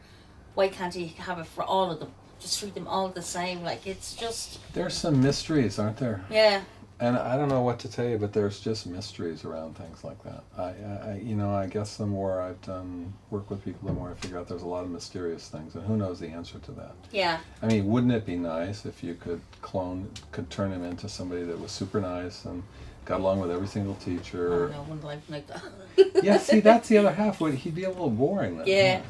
why can't he have it for all of them? Just treat them all the same. Like, it's just... There's some mysteries, aren't there? Yeah. And I don't know what to tell you, but there's just mysteries around things like that. I guess the more I've done work with people, the more I figure out there's a lot of mysterious things, and who knows the answer to that. Yeah. I mean, wouldn't it be nice if you could turn him into somebody that was super nice and got along with every single teacher? Oh, no, I wouldn't like that. Yeah, see, that's the other half. He'd be a little boring then. Yeah.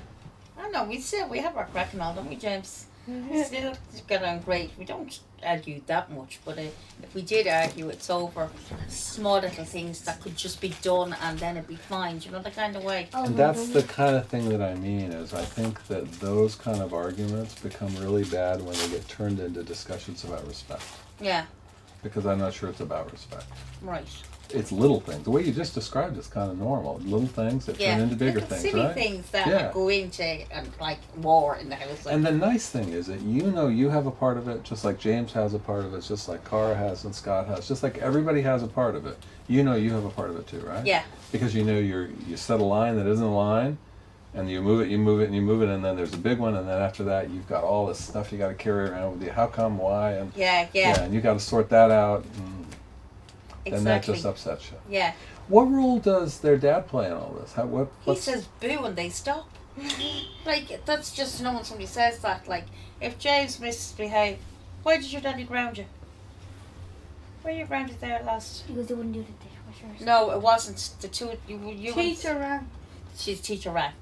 I know, we have our crack and all, don't we, James? We still get on great. We don't argue that much, but if we did argue, it's over small little things that could just be done and then it'd be fine. Do you know the kind of way? Oh, And that's the kind of thing that I mean, is I think that those kind of arguments become really bad when they get turned into discussions about respect. Yeah, Because I'm not sure it's about respect. right. It's little things. The way you just described it's kind of normal. Little things that Yeah, turn into bigger little things, silly right? things that Yeah. go into like war in the house. Like, And the nice thing is that you know you have a part of it, just like James has a part of it, just like Cara has and Scott has, just like everybody has a part of it. You know you have a part of it too, right? yeah, Because you know you set a line that isn't a line, and you move it, and then there's a big one, and then after that you've got all this stuff you got to carry around with you. How come? Why? And yeah, and you got to sort that out, and then that exactly. just upsets you. Yeah, What role does their dad play in all this? he says boo and they stop. Like, that's just, when somebody says that, like, if James misbehaved, why did your daddy ground you? Were you grounded there last? Because they wouldn't do the dishwasher. No, it wasn't. The two, you Teacher ran. She's teacher ran,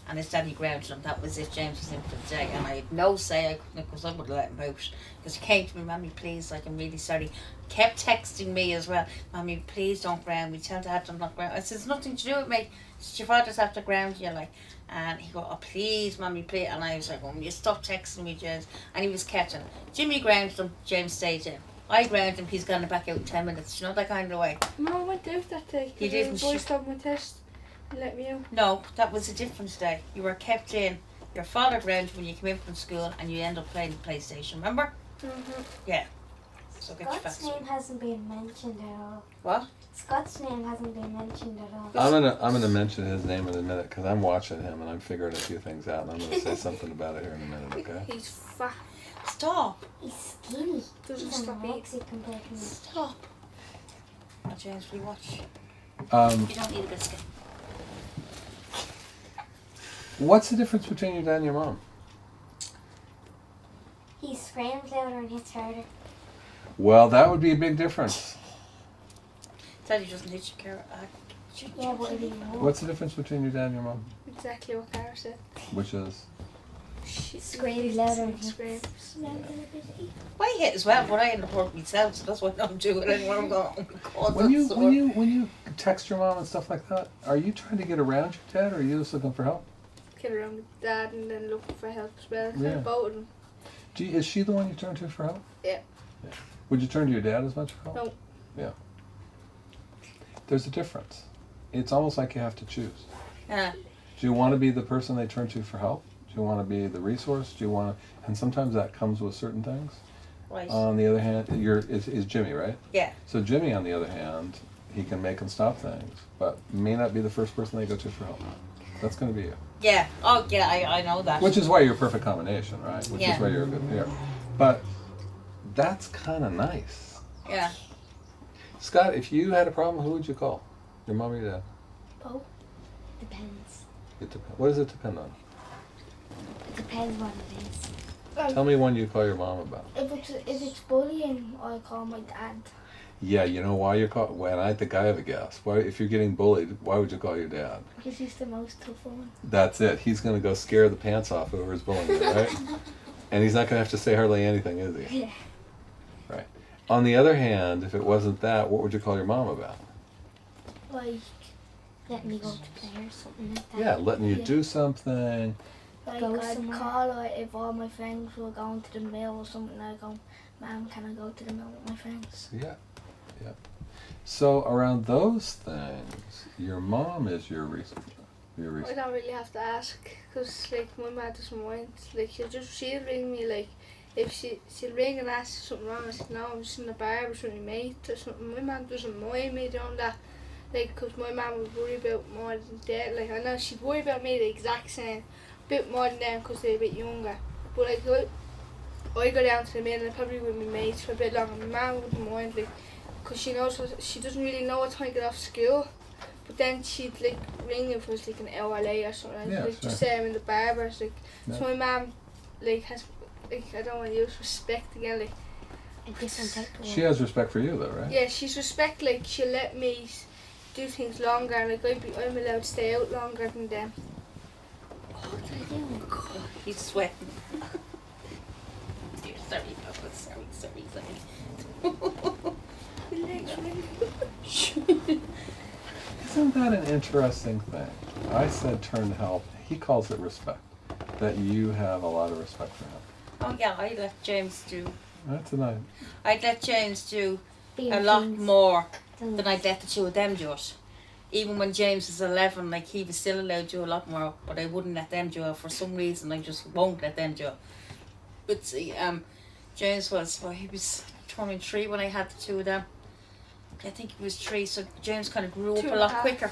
and his daddy grounded him. That was if James was in for the day, and I had no say. I couldn't, because I would have let him out. Because he came to me, "Mommy, please, like, I'm really sorry." Kept texting me as well, "Mommy, please don't ground me. Tell Dad I'm not ground." I said, "It's nothing to do with me. It's your father's have to ground you, like." And he go, "Oh, please, Mommy, please." And I was like, "Oh, you stop texting me, James." And he was catching. Jimmy grounded him. James stayed in. I grounded him. He's gone back out in 10 minutes. You know, that kind of way. Mum went out that day. He didn't. The boys stopped my test and let me out. No, that was a different day. You were kept in. Your father grounded when you came in from school, and you end up playing the PlayStation. Remember? Mm-hmm. Yeah. So get your Scott's facts. name hasn't been mentioned at all. What? Scott's name hasn't been mentioned at all. I'm gonna mention his name in a minute because I'm watching him and I'm figuring a few things out, and I'm gonna say something about it here in a minute. Okay? He's fat. Stop. He's skinny. Doesn't He's stop eating. anorexic compared to me. Stop. Now, James, we watch. Um, You don't need a biscuit. what's the difference between your dad and your mom? He screams louder and hits harder. Well, that would be a big difference. Daddy doesn't need your carrot. Yeah, but if he won't. What's the difference between your dad and your mom? Exactly what Cara said. Which is? She Screams louder and hits screams. louder and hits. I hit as well, but I end up hurting myself, so that's why I'm doing it anymore. I'm going, "Oh my God, When that's sore." you text your mom and stuff like that, are you trying to get around your dad, or are you just looking for help? Get around with Dad and then looking for help as well. Yeah. Both of them. Is she the one you turn to for help? Yeah. Would you turn to your dad as much for help? No. Yeah. There's a difference. It's almost like you have to choose. Yeah. Do you want to be the person they turn to for help? Do you want to be the resource? Do you want to, and sometimes that comes with certain things. Right. On the other hand, is Jimmy, right? Yeah. So Jimmy, on the other hand, he can make and stop things, but may not be the first person they go to for help. That's going to be you. Yeah. Oh, yeah. I know that. Which is why you're a perfect combination, right? Which Yeah. is why you're a good pair. But that's kind of nice. Yeah. Scott, if you had a problem, who would you call? Your mom or your dad? Oh, depends. What does it depend on? It depends what it is. Tell me one you call your mom about. If it's bullying, I call my dad. Yeah, you know why you call? Well, I think I have a guess. Why, if you're getting bullied, why would you call your dad? Because he's the most tough one. That's it. He's going to go scare the pants off whoever's bullying you, right? And he's not going to have to say hardly anything, is he? Yeah. Right. On the other hand, if it wasn't that, what would you call your mom about? Like Let me go to play or something like that. Yeah, letting you Yeah. do something. Go I'd somewhere. call her if all my friends were going to the mill or something. I'd go, Mom, can I go to the mill with my friends? Yeah, yeah. So around those things, your mom is your reason. Your I reason. don't really have to ask because like my mom doesn't mind. Like she'll ring me like if she'll ring and ask if something wrong. I said no, I'm just in the bar with my mate or something. My mom doesn't mind me doing that. Like, cause my mom would worry about more than dad. Like I know she'd worry about me the exact same, bit more than them cause they're a bit younger. But like I go down to the mill and probably with my mates for a bit longer. My mom wouldn't mind like, cause she knows she doesn't really know what time to get off school. But then she'd like ring if it was like an hour late or something. Yeah, Like sure. just say I'm in the barber's. Like Yeah. so my mom like has like I don't want to use respect again. Like A different type of She has respect for you, though, right? yeah, she's respect. Like she'll let me do things longer. And like I'm allowed to stay out longer than them. What are you doing? He's sweating. Dear, sorry, Papa. Sorry. My legs really. Isn't that an interesting thing? I said turn to help. He calls it respect. That you have a lot of respect for him. Oh yeah, I'd let James do. That's a nice. I'd let James do Being a lot things more than than I'd let the two of them do it. Even when James was 11, like he was still allowed to do a lot more, but I wouldn't let them do it for some reason. I just won't let them do it. But see, James he was turning 3 when I had the two of them. I think he was 3, so James kind of grew up 2 a and lot a half. quicker.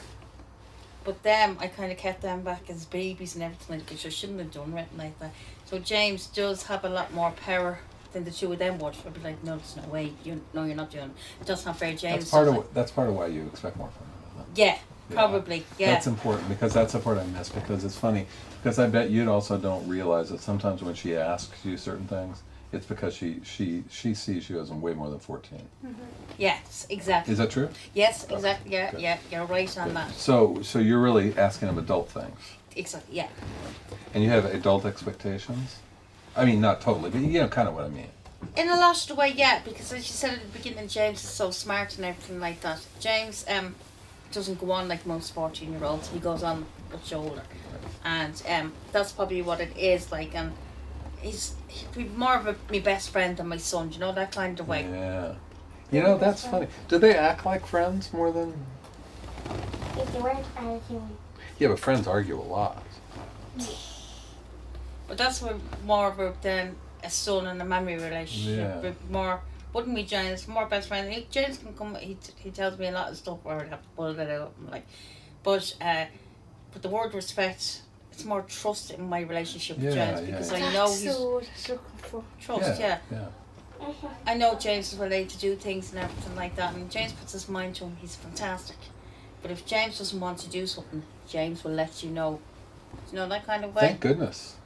But them, I kind of kept them back as babies and everything, which I shouldn't have done anything like that. So James does have a lot more power than the two of them would. I'd be like, no, there's no way. You're not doing it. That's not fair, James. That's part of why you expect more from him. Isn't it? Yeah, Yeah. probably. Yeah. That's important because that's the part I miss because it's funny because I bet you also don't realize that sometimes when she asks you certain things, it's because she sees you as way more than 14. Yes, exactly. Is that true? Yes, exactly. Yeah, Good. yeah. You're right on Good. that. So you're really asking him adult things, Exactly. Yeah. and you have adult expectations. I mean, not totally, but you know, kind of what I mean. In a lot of the way, yeah, because as you said at the beginning, James is so smart and everything like that. James doesn't go on like most 14-year-olds. He goes on much older, and that's probably what it is like. And he'd be more of my best friend than my son. Do you know that kind of way? Yeah. You know, that's funny. Do they act like friends more than? if they weren't arguing. Yeah, but friends argue a lot. But that's more of than a son and a memory relationship. Yeah. With more, wouldn't we, James? More best friends. James can come. He tells me a lot of stuff where I'd have to pull it out. I'm like, but the word respect. It's more trust in my relationship with Yeah, James yeah, because yeah. I know That's he's the word I was looking for. trust. Yeah. Yeah. I know James is related to do things and everything like that, and James puts his mind to him. He's fantastic. But if James doesn't want to do something, James will let you know. You know that kind of way. Thank goodness.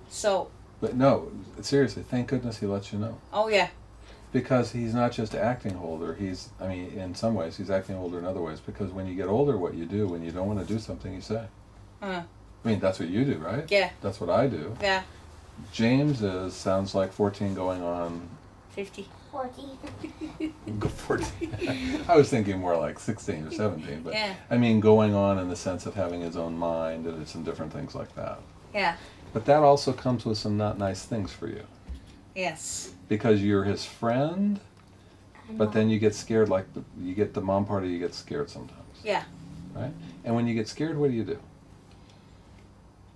So, But no, seriously, thank goodness he lets you know. oh yeah, Because he's not just acting older, I mean, in some ways, he's acting older in other ways. Because when you get older, what you do, when you don't want to do something, you say. uh, I mean, that's what you do, right? yeah, That's what I do. yeah, James sounds like 14 going on 50. 40. 14. I was thinking more like 16 or 17. But Yeah, I mean, going on in the sense of having his own mind and some different things like that. yeah, But that also comes with some not nice things for you. yes. because you're his friend, but then you get scared, like you get the mom part of you get scared sometimes. Yeah. Right? And when you get scared, what do?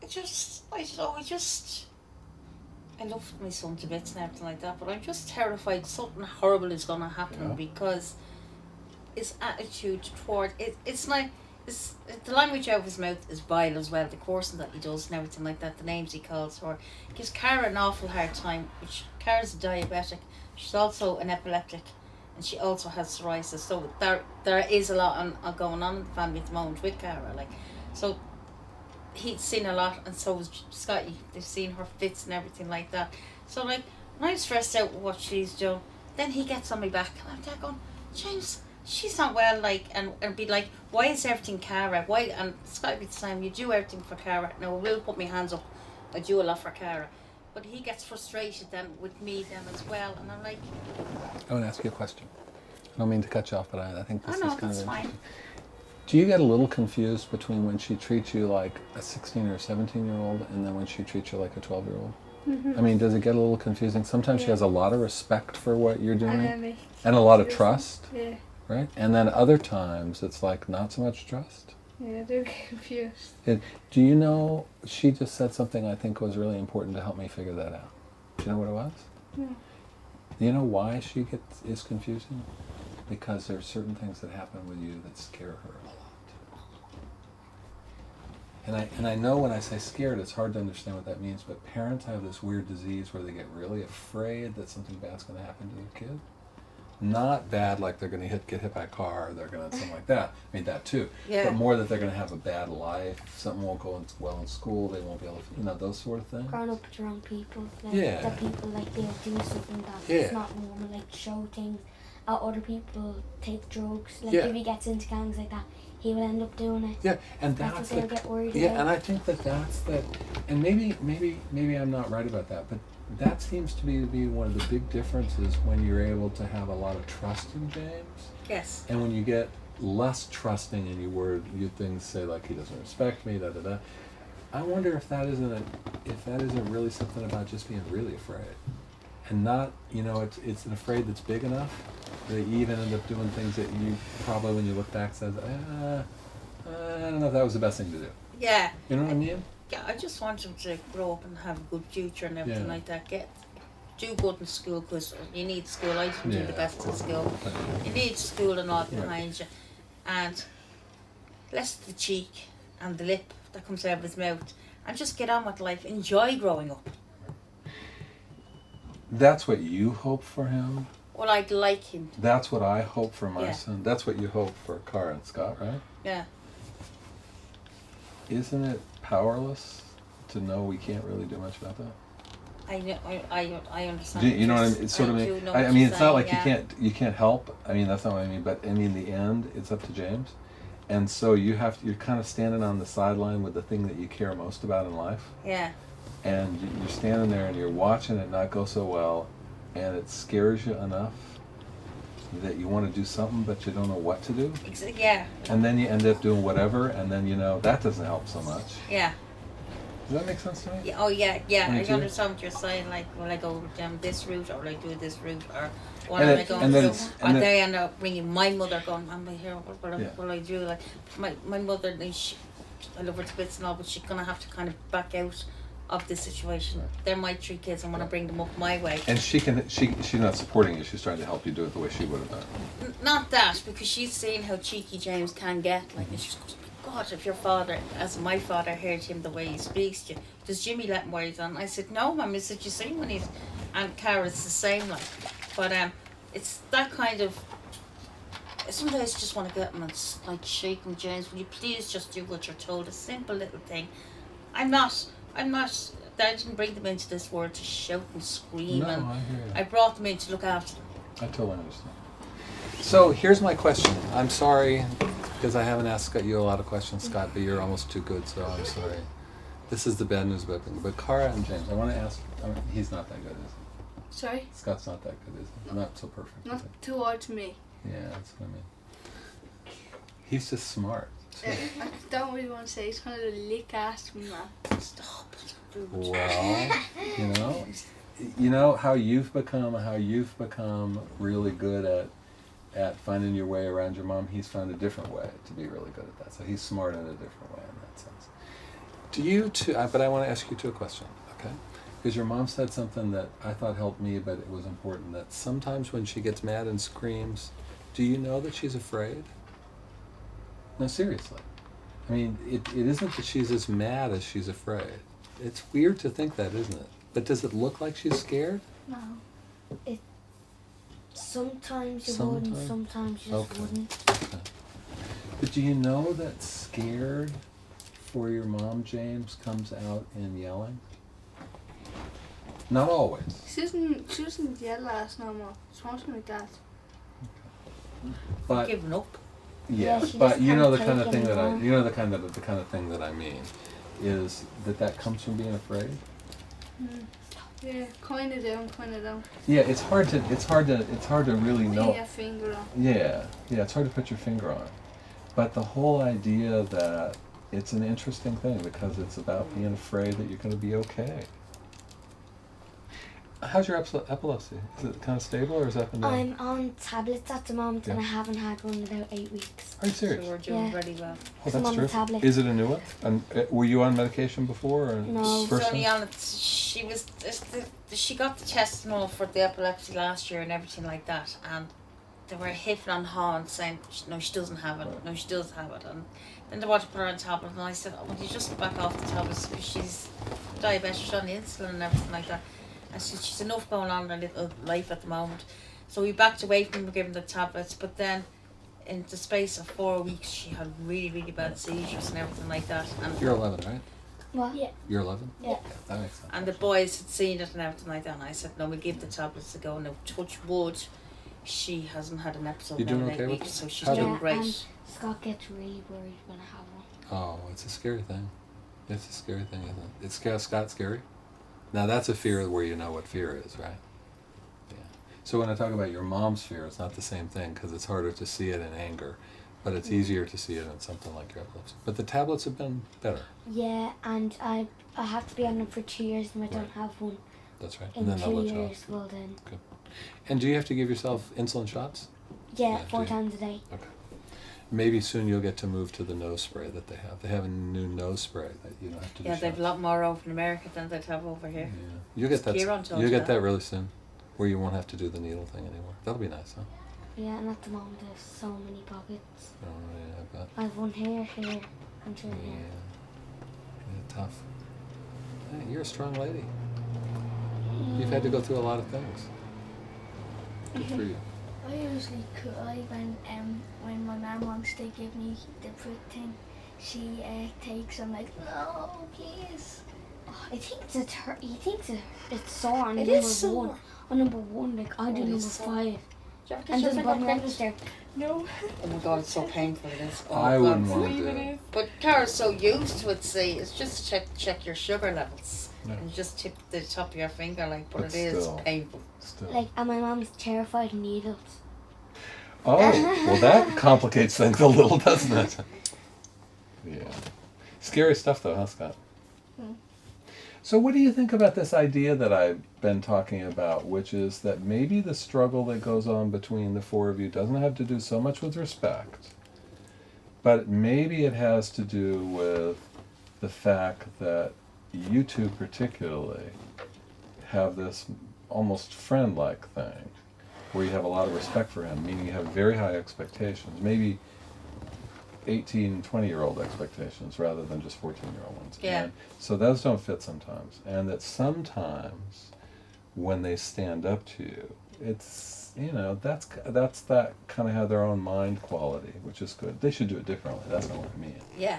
I don't know, I love my son to bits and everything like that, but I'm just terrified something horrible is going to happen Yeah. because his attitude toward it, the language out of his mouth is vile as well, the coursing that he does and everything like that, the names he calls her. Gives Cara an awful hard time, which Cara's a diabetic, she's also an epileptic, and she also has psoriasis, so there is a lot going on in the family at the moment with Cara, like, so he's seen a lot, and so has Scotty. They've seen her fits and everything like that. So like when I'm stressed out with what she's doing, then he gets on my back, and I'm there going, James, she's not well, like, and be like, why is everything Cara? Why? And Scotty be the same. You do everything for Cara. No, I will put my hands up. I do a lot for Cara, but he gets frustrated then with me then as well, and I'm like, I want to ask you a question. I don't mean to cut you off, but I think this oh no, is kind that's of fine. interesting. Do you get a little confused between when she treats you like a 16 or 17-year-old and then when she treats you like a 12-year-old? I mean, does it get a little confusing? Sometimes she has a lot of respect for what you're doing and a lot of trust, Yeah. right? And then other times it's like not so much trust. Yeah, I do get confused. Do you know, she just said something I think was really important to help me figure that out. Do you know what it was? No. Do you know why she is confusing? Because there are certain things that happen with you that scare her a lot. And I know when I say scared, it's hard to understand what that means, but parents have this weird disease where they get really afraid that something bad's going to happen to their kid. Not bad like they're going to get hit by a car, or they're going to something like that. I mean, that too. Yeah. But more that they're going to have a bad life, something won't go well in school, they won't be able to, those sort of things. Growing up with the wrong people. Like, Yeah. the people, like, they'll do something that's Yeah. not normal, like show things. Other people take drugs. Like, Yeah. if he gets into gangs like that, he will end up doing it. Yeah, and That's that's what they'll get worried yeah, about. and I think that's and maybe I'm not right about that, but that seems to be one of the big differences when you're able to have a lot of trust in James, Yes. and when you get less trusting and you things say like he doesn't respect me, da da da. I wonder if that isn't really something about just being really afraid, and not it's an afraid that's big enough that you even end up doing things that you probably when you look back says I don't know if that was the best thing to do. Yeah. You know what I mean? Yeah, I just want him to grow up and have a good future and everything Yeah. like that. Do good in school, because you need school. I didn't do the best in school. You need school and all behind you, and less the cheek and the lip that comes out of his mouth, and just get on with life. Enjoy growing up. That's what you hope for him. Well, I'd like him. That's what I hope for my Yeah. son. That's what you hope for Cara and Scott, right? Yeah. Isn't it powerless to know we can't really do much about that? I know. I understand. Do you know what I mean? It's sort of. do know I what mean, you're it's not like saying, you can't help. I mean, that's not what I mean. But I mean, in the end, it's up to James, and so you're kind of standing on the sideline with the thing that you care most about in life, Yeah. and you're standing there and you're watching it not go so well, and it scares you enough that you want to do something, but you don't know what to do, Yeah. and then you end up doing whatever, and then that doesn't help so much. Yeah. Does that make sense to me? Yeah, oh yeah, yeah. Me I too. understand what you're saying. Like, will I go down this route, or will I do this route, or what And am it- I going and to then do? it's- Or and then- they end up bringing my mother, going, "I'm here. What Yeah. will I do?" Like, my mother, I love her to bits and all, but she's gonna have to kind of back out of the situation. Right. They're my three kids. I want to bring them up my way. And she's not supporting you. She's trying to help you do it the way she would have done. Not that, because she's seen how cheeky James can get. Like, and she's goes, God, if your father, as my father, heard him the way he speaks to you, does Jimmy let him while he's on? I said, no, Mum. I said, you see when he's, and Cara's the same, like. But it's that kind of. Sometimes I just want to get him and like shake him, James. Will you please just do what you're told? A simple little thing. I'm not. I didn't bring them into this world to shout and scream, No, and I hear you. I brought them in to look after them. I totally understand. So here's my question. I'm sorry because I haven't asked you a lot of questions, Scott, but you're almost too good, so I'm sorry. This is the bad news about things. But Cara and James, I want to ask. He's not that good, is he? Sorry? Scott's not that good, is he? Not so perfect. Not Is towards me. he? Yeah, that's what I mean. He's just smart. too. I don't really want to say he's kind of a lick ass man. Stop. Well, you know how you've become really good at finding your way around your mom. He's found a different way to be really good at that. So he's smart in a different way in that sense. Do you too? But I want to ask you two a question, okay? Because your mom said something that I thought helped me, but it was important. That sometimes when she gets mad and screams, do you know that she's afraid? No, seriously. I mean, it isn't that she's as mad as she's afraid. It's weird to think that, isn't it? But does it look like she's scared? No. Sometimes you Sometimes? wouldn't, sometimes you just Okay. wouldn't. Okay. But do you know that scared for your mom, James, comes out in yelling? Not always. She doesn't yell at us no more. Something like that. But Giving up. yeah, Yeah, she but just you know the can't kind of take thing that I, anymore. you know the kind of thing that I mean, is that comes from being afraid. Yeah, kind of down, kind of down. Yeah, it's hard to really know. Put your finger on. Yeah, it's hard to put your finger on it. But the whole idea that it's an interesting thing because it's about being afraid that you're going to be okay. How's your epilepsy? Is it kind of stable or is it up and down? I'm on tablets at the moment and I Yeah. haven't had one in about 8 weeks. Are you So serious? we're doing Yeah. very well. Oh, I'm that's on the terrific. tablet. Is it a new one? And were you on medication before or No. first She's only time? on it. She got the test and all for the epilepsy last year and everything like that, and they were hiffing on Hahn saying no, she doesn't have it. Right. No, she does have it, and then they wanted to put her on tablet, and I said, oh, would you just back off the tablets because she's diabetic, she's on insulin and everything like that. I said she's enough going on in her little life at the moment, so we backed away from giving the tablets. But then, in the space of 4 weeks, she had really, really bad seizures and everything like that, and You're 11, right? What? Yeah. You're 11? Yeah. That makes sense. And the boys had seen it and everything like that, and I said, no, we'll give the tablets a go. Now, touch wood, she hasn't had an episode You now in doing 8 okay with weeks, it? so she's How doing Yeah, great. Scott gets really worried when I have one. Oh, it's a scary thing. It's a scary thing, isn't it? It's Scott scary? Now that's a fear where you know what fear is, right? Yeah. So when I talk about your mom's fear, it's not the same thing because it's harder to see it in anger, but it's easier to see it in something like your epilepsy. But the tablets have been better. Yeah, and I have to be on them for 2 years and I don't Right. have one That's right. in And then they'll 2 let you off. years. Well then, And do you have to give yourself insulin shots? yeah, Yeah, 4 do you? times a day. Okay. Maybe soon you'll get to move to the nose spray that they have. They have a new nose spray that you don't have to do Yeah, they've shots. a lot more over in America than they'd have over here. Yeah. You'll get that. Kieran told You'll you get that. that really soon, where you won't have to do the needle thing anymore. That'll be nice, huh? Yeah, and at the moment I have so many pockets. Oh yeah, I bet. I have one here, and here. Yeah, tough. Hey, you're a strong lady. You've had to go through a lot of things. Good for you. I usually cry when my mum wants to give me the fruit thing. She takes. I'm like, no, please. Oh, he thinks it's sore on It number is sore. one. On number one, like I do Oh, number it's sore. 5. Do you ever get And your doesn't finger bother me pricked? there. No. Oh my god, it's so painful it is. Oh I God. wouldn't want to Leave do it it. in. But Cara's so used to it, see, it's just check your sugar levels. Yeah. And just tip the top of your finger, like, but But it is still. painful. Still. Like, and my mom's terrified of needles. Oh, well, that complicates things a little, doesn't it? Yeah. Scary stuff, though, huh, Scott? So what do you think about this idea that I've been talking about, which is that maybe the struggle that goes on between the four of you doesn't have to do so much with respect, but maybe it has to do with the fact that you two particularly have this almost friend-like thing where you have a lot of respect for him, meaning you have very high expectations, maybe 18, 20-year-old expectations rather than just 14-year-old ones. Yeah. And so those don't fit sometimes. And that sometimes when they stand up to you, it's, that's that kind of have their own mind quality, which is good. They should do it differently. That's not what I mean. Yeah.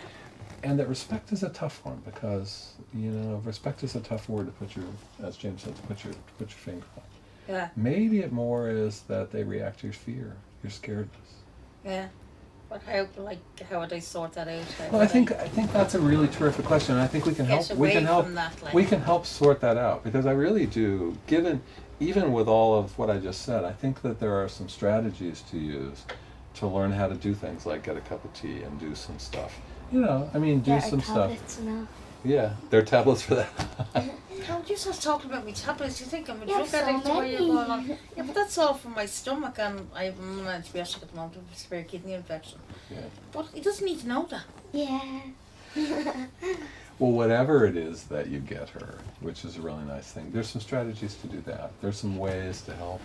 And that respect is a tough one because, respect is a tough word to put your, as James said, to put your finger on. Yeah. Maybe it more is that they react to your fear, your scaredness. Yeah. But how would I sort that out? How Well, I would think that's a really terrific question, and I think we can get help. away We can help. from that, like. We can help sort that out because I really do. Even with all of what I just said, I think that there are some strategies to use to learn how to do things like get a cup of tea and do some stuff. Do There are some stuff. tablets now. Yeah, there are tablets for that. Carol, you start talking about me tablets. You think I'm a You drug have so addict? Why you're many. going on? Yeah, but that's all for my stomach, and I have an antibiotic at the moment with a severe kidney infection. Yeah. But he doesn't need to know that. Yeah. Well, whatever it is that you get her, which is a really nice thing, there's some strategies to do that. There's some ways to help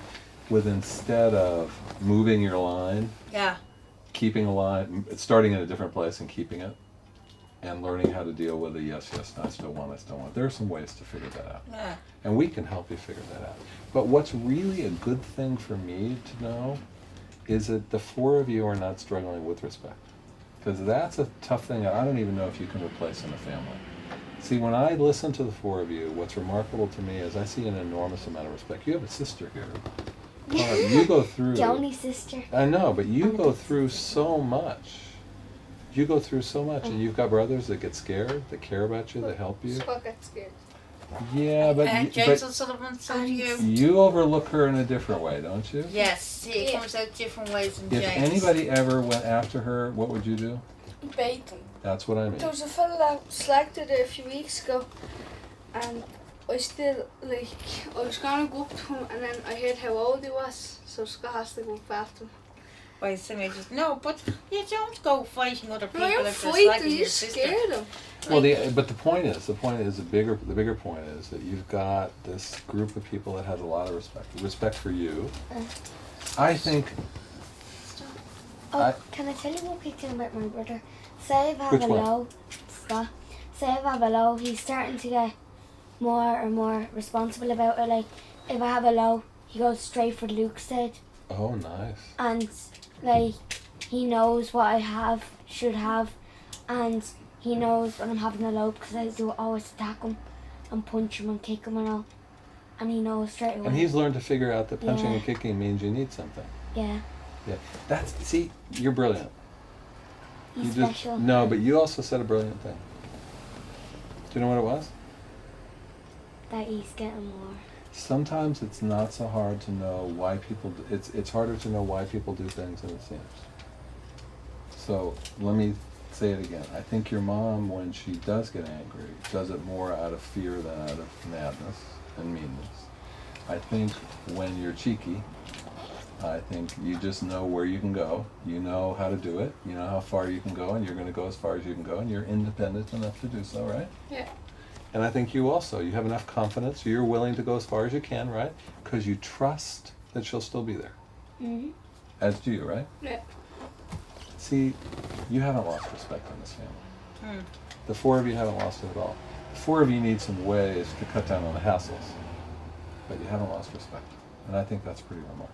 with, instead of moving your line, Yeah. keeping a line, starting in a different place and keeping it, and learning how to deal with a yes, yes, I still want. There are some ways to figure that out. Yeah. And we can help you figure that out. But what's really a good thing for me to know is that the four of you are not struggling with respect. Because that's a tough thing that I don't even know if you can replace in a family. See, when I listen to the four of you, what's remarkable to me is I see an enormous amount of respect. You have a sister here. You go through... Johnny's sister. I know, but you I'm a go big through sister. so much. You go through so much, and you've got brothers that get scared, that care about you, that help you. Scott gets scared. Yeah, but And you, James but O'Sullivan, so do And- you. you overlook her in a different way, don't you? Yes, see, it Yeah. comes out different ways in If James. anybody ever went after her, what would you do? Bacon. That's what I mean. There was a fella that slacked it a few weeks ago, and I still, like, I was gonna go up to him, and then I heard how old he was, so Scott has to go up after him. By some ages. No, but you don't go fighting other people No, I'm if they're fighting, slagging your you sister. scared him. Well, but the point is the bigger point is that you've got this group of people that has a lot of respect for you. I think. Oh, can I tell you one quick thing about my brother? Say if I have Which a one? low, Scott. Say if I have a low, he's starting to get more and more responsible about it. Like, if I have a low, he goes straight for Luke's side. Oh, nice. And, like, he knows what I should have. And he knows when I'm having a low because I do always attack him and punch him and kick him and all. And he knows straight away. And he's learned to figure out that punching Yeah. and kicking means you need something. Yeah, Yeah. See, you're brilliant. he's You special. No, but you also said a brilliant thing. Do you know what it was? That he's getting more. Sometimes it's not so hard to know why people. It's harder to know why people do things than it seems. So let me say it again. I think your mom, when she does get angry, does it more out of fear than out of madness and meanness. I think when you're cheeky, I think you just know where you can go. You know how to do it. You know how far you can go, and you're going to go as far as you can go, and you're independent enough to do so, right? Yeah. And I think you also, you have enough confidence, you're willing to go as far as you can, right? Because you trust that she'll still be there. Mm-hmm. As do you, right? Yeah. See, you haven't lost respect in this family. Hmm. The four of you haven't lost it at all. The four of you need some ways to cut down on the hassles, but you haven't lost respect. And I think that's pretty remarkable.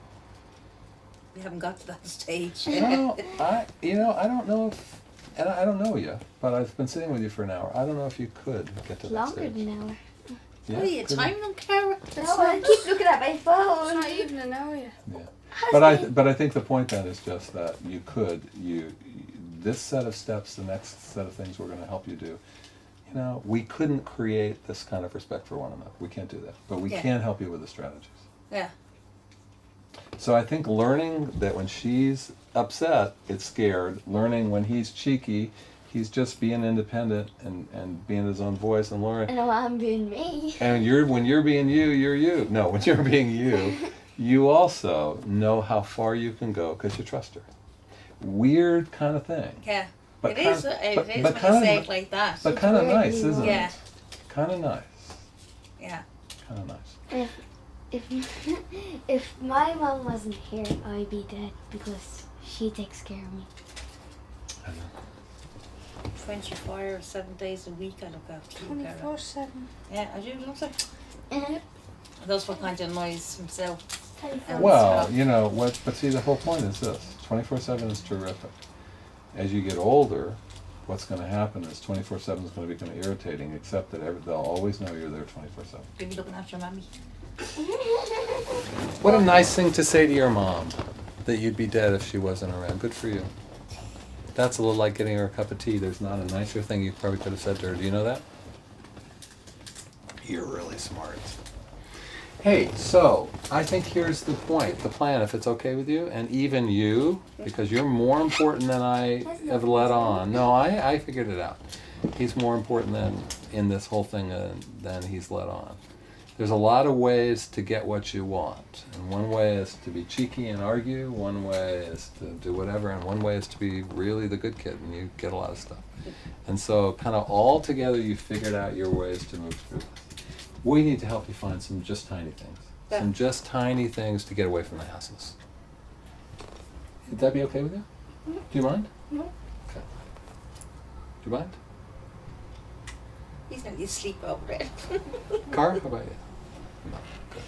We haven't got to that stage. Well, I don't know if, and I don't know you, but I've been sitting with you for an hour. I don't know if you could get to that Longer stage. than an hour. Yeah, What are you could timing them, Cara? No, I keep looking at my It's phone. not even an hour yet. Yeah. But I think the point then is just that this set of steps, the next set of things we're going to help you do. We couldn't create this kind of respect for one another. We can't do that, but we Yeah. can help you with the strategies. Yeah. So I think learning that when she's upset, it's scared. Learning when he's cheeky, he's just being independent and being his own voice and learning. And I'm being me. And when you're being you, you're you. No, when you're being you, you also know how far you can go because you trust her. Weird kind of thing. Yeah. But It is kind- when you say it like that. But kind of It's nice, really isn't it? Yeah. Kind of nice. Yeah. Kind of nice. If my mom wasn't here, I'd be dead because she takes care of me. I know. 24 7 days a week I look after you, Cara. 24/7. Yeah, I do, don't I? Uh, That's what kind of noise himself. Well, but see, the whole point is this. 24/7 is terrific. As you get older, what's going to happen is 24/7 is going to become irritating, except that they'll always know you're there 24/7. You'll be looking after your mammy. What a nice thing to say to your mom, that you'd be dead if she wasn't around. Good for you. That's a little like getting her a cup of tea. There's not a nicer thing you probably could have said to her. Do you know that? You're really smart. Hey, so I think here's the point, the plan, if it's okay with you, and even you, because you're more important than I have let on. No, I figured it out. he's more important than in this whole thing than he's let on. There's a lot of ways to get what you want, and one way is to be cheeky and argue, one way is to do whatever, and one way is to be really the good kid and you get a lot of stuff. And so kind of all together you figured out your ways to move through this. We need to help you find some just tiny things. Yeah. Some just tiny things to get away from the hassles. Would that be okay with you? Do you mind? No. Okay. Do you mind? He's not asleep over there. Cara, how about you? No. Good.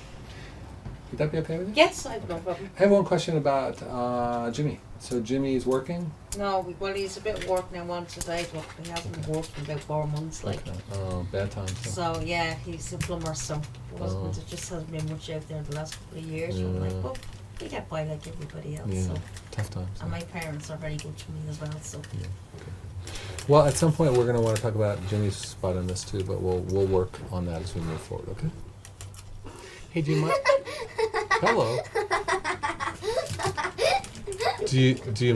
Would that be okay with you? Yes, I have no problem. I have one question about Jimmy. So Jimmy's working? No, well, he's a bit work now once a day, but he hasn't worked in about 4 months, like. Okay. Oh, bad times. Huh? So yeah, he's a plumber, so there just hasn't been much out there the last couple of years. So I'm like, Yeah. oh, we get by like everybody else. Yeah, So, tough times. and my parents are very good to me as well. So Yeah, okay. Well, at some point we're going to want to talk about Jimmy's spot in this too, but we'll work on that as we move forward. Okay. Hey, do you mind? Hello. Do you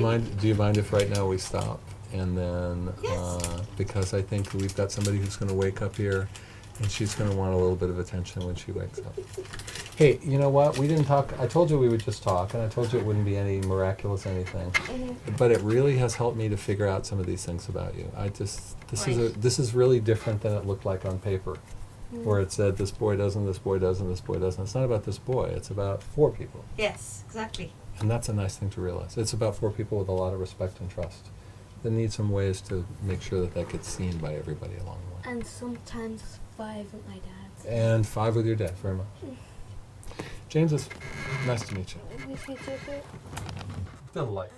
mind if right now we stop and then Yes. because I think we've got somebody who's going to wake up here and she's going to want a little bit of attention when she wakes up. Hey, you know what? We didn't talk. I told you we would just talk, and I told you it wouldn't be any miraculous anything. But it really has helped me to figure out some of these things about you. This is really different than it looked like on paper, where it said this boy doesn't, this boy doesn't, this boy doesn't. It's not about this boy. It's about 4 people. yes, exactly. And that's a nice thing to realize. It's about 4 people with a lot of respect and trust that need some ways to make sure that that gets seen by everybody along the way. And sometimes 5 with my dad. And 5 with your dad, very much. James, it's nice to meet you. If you took it. Delight.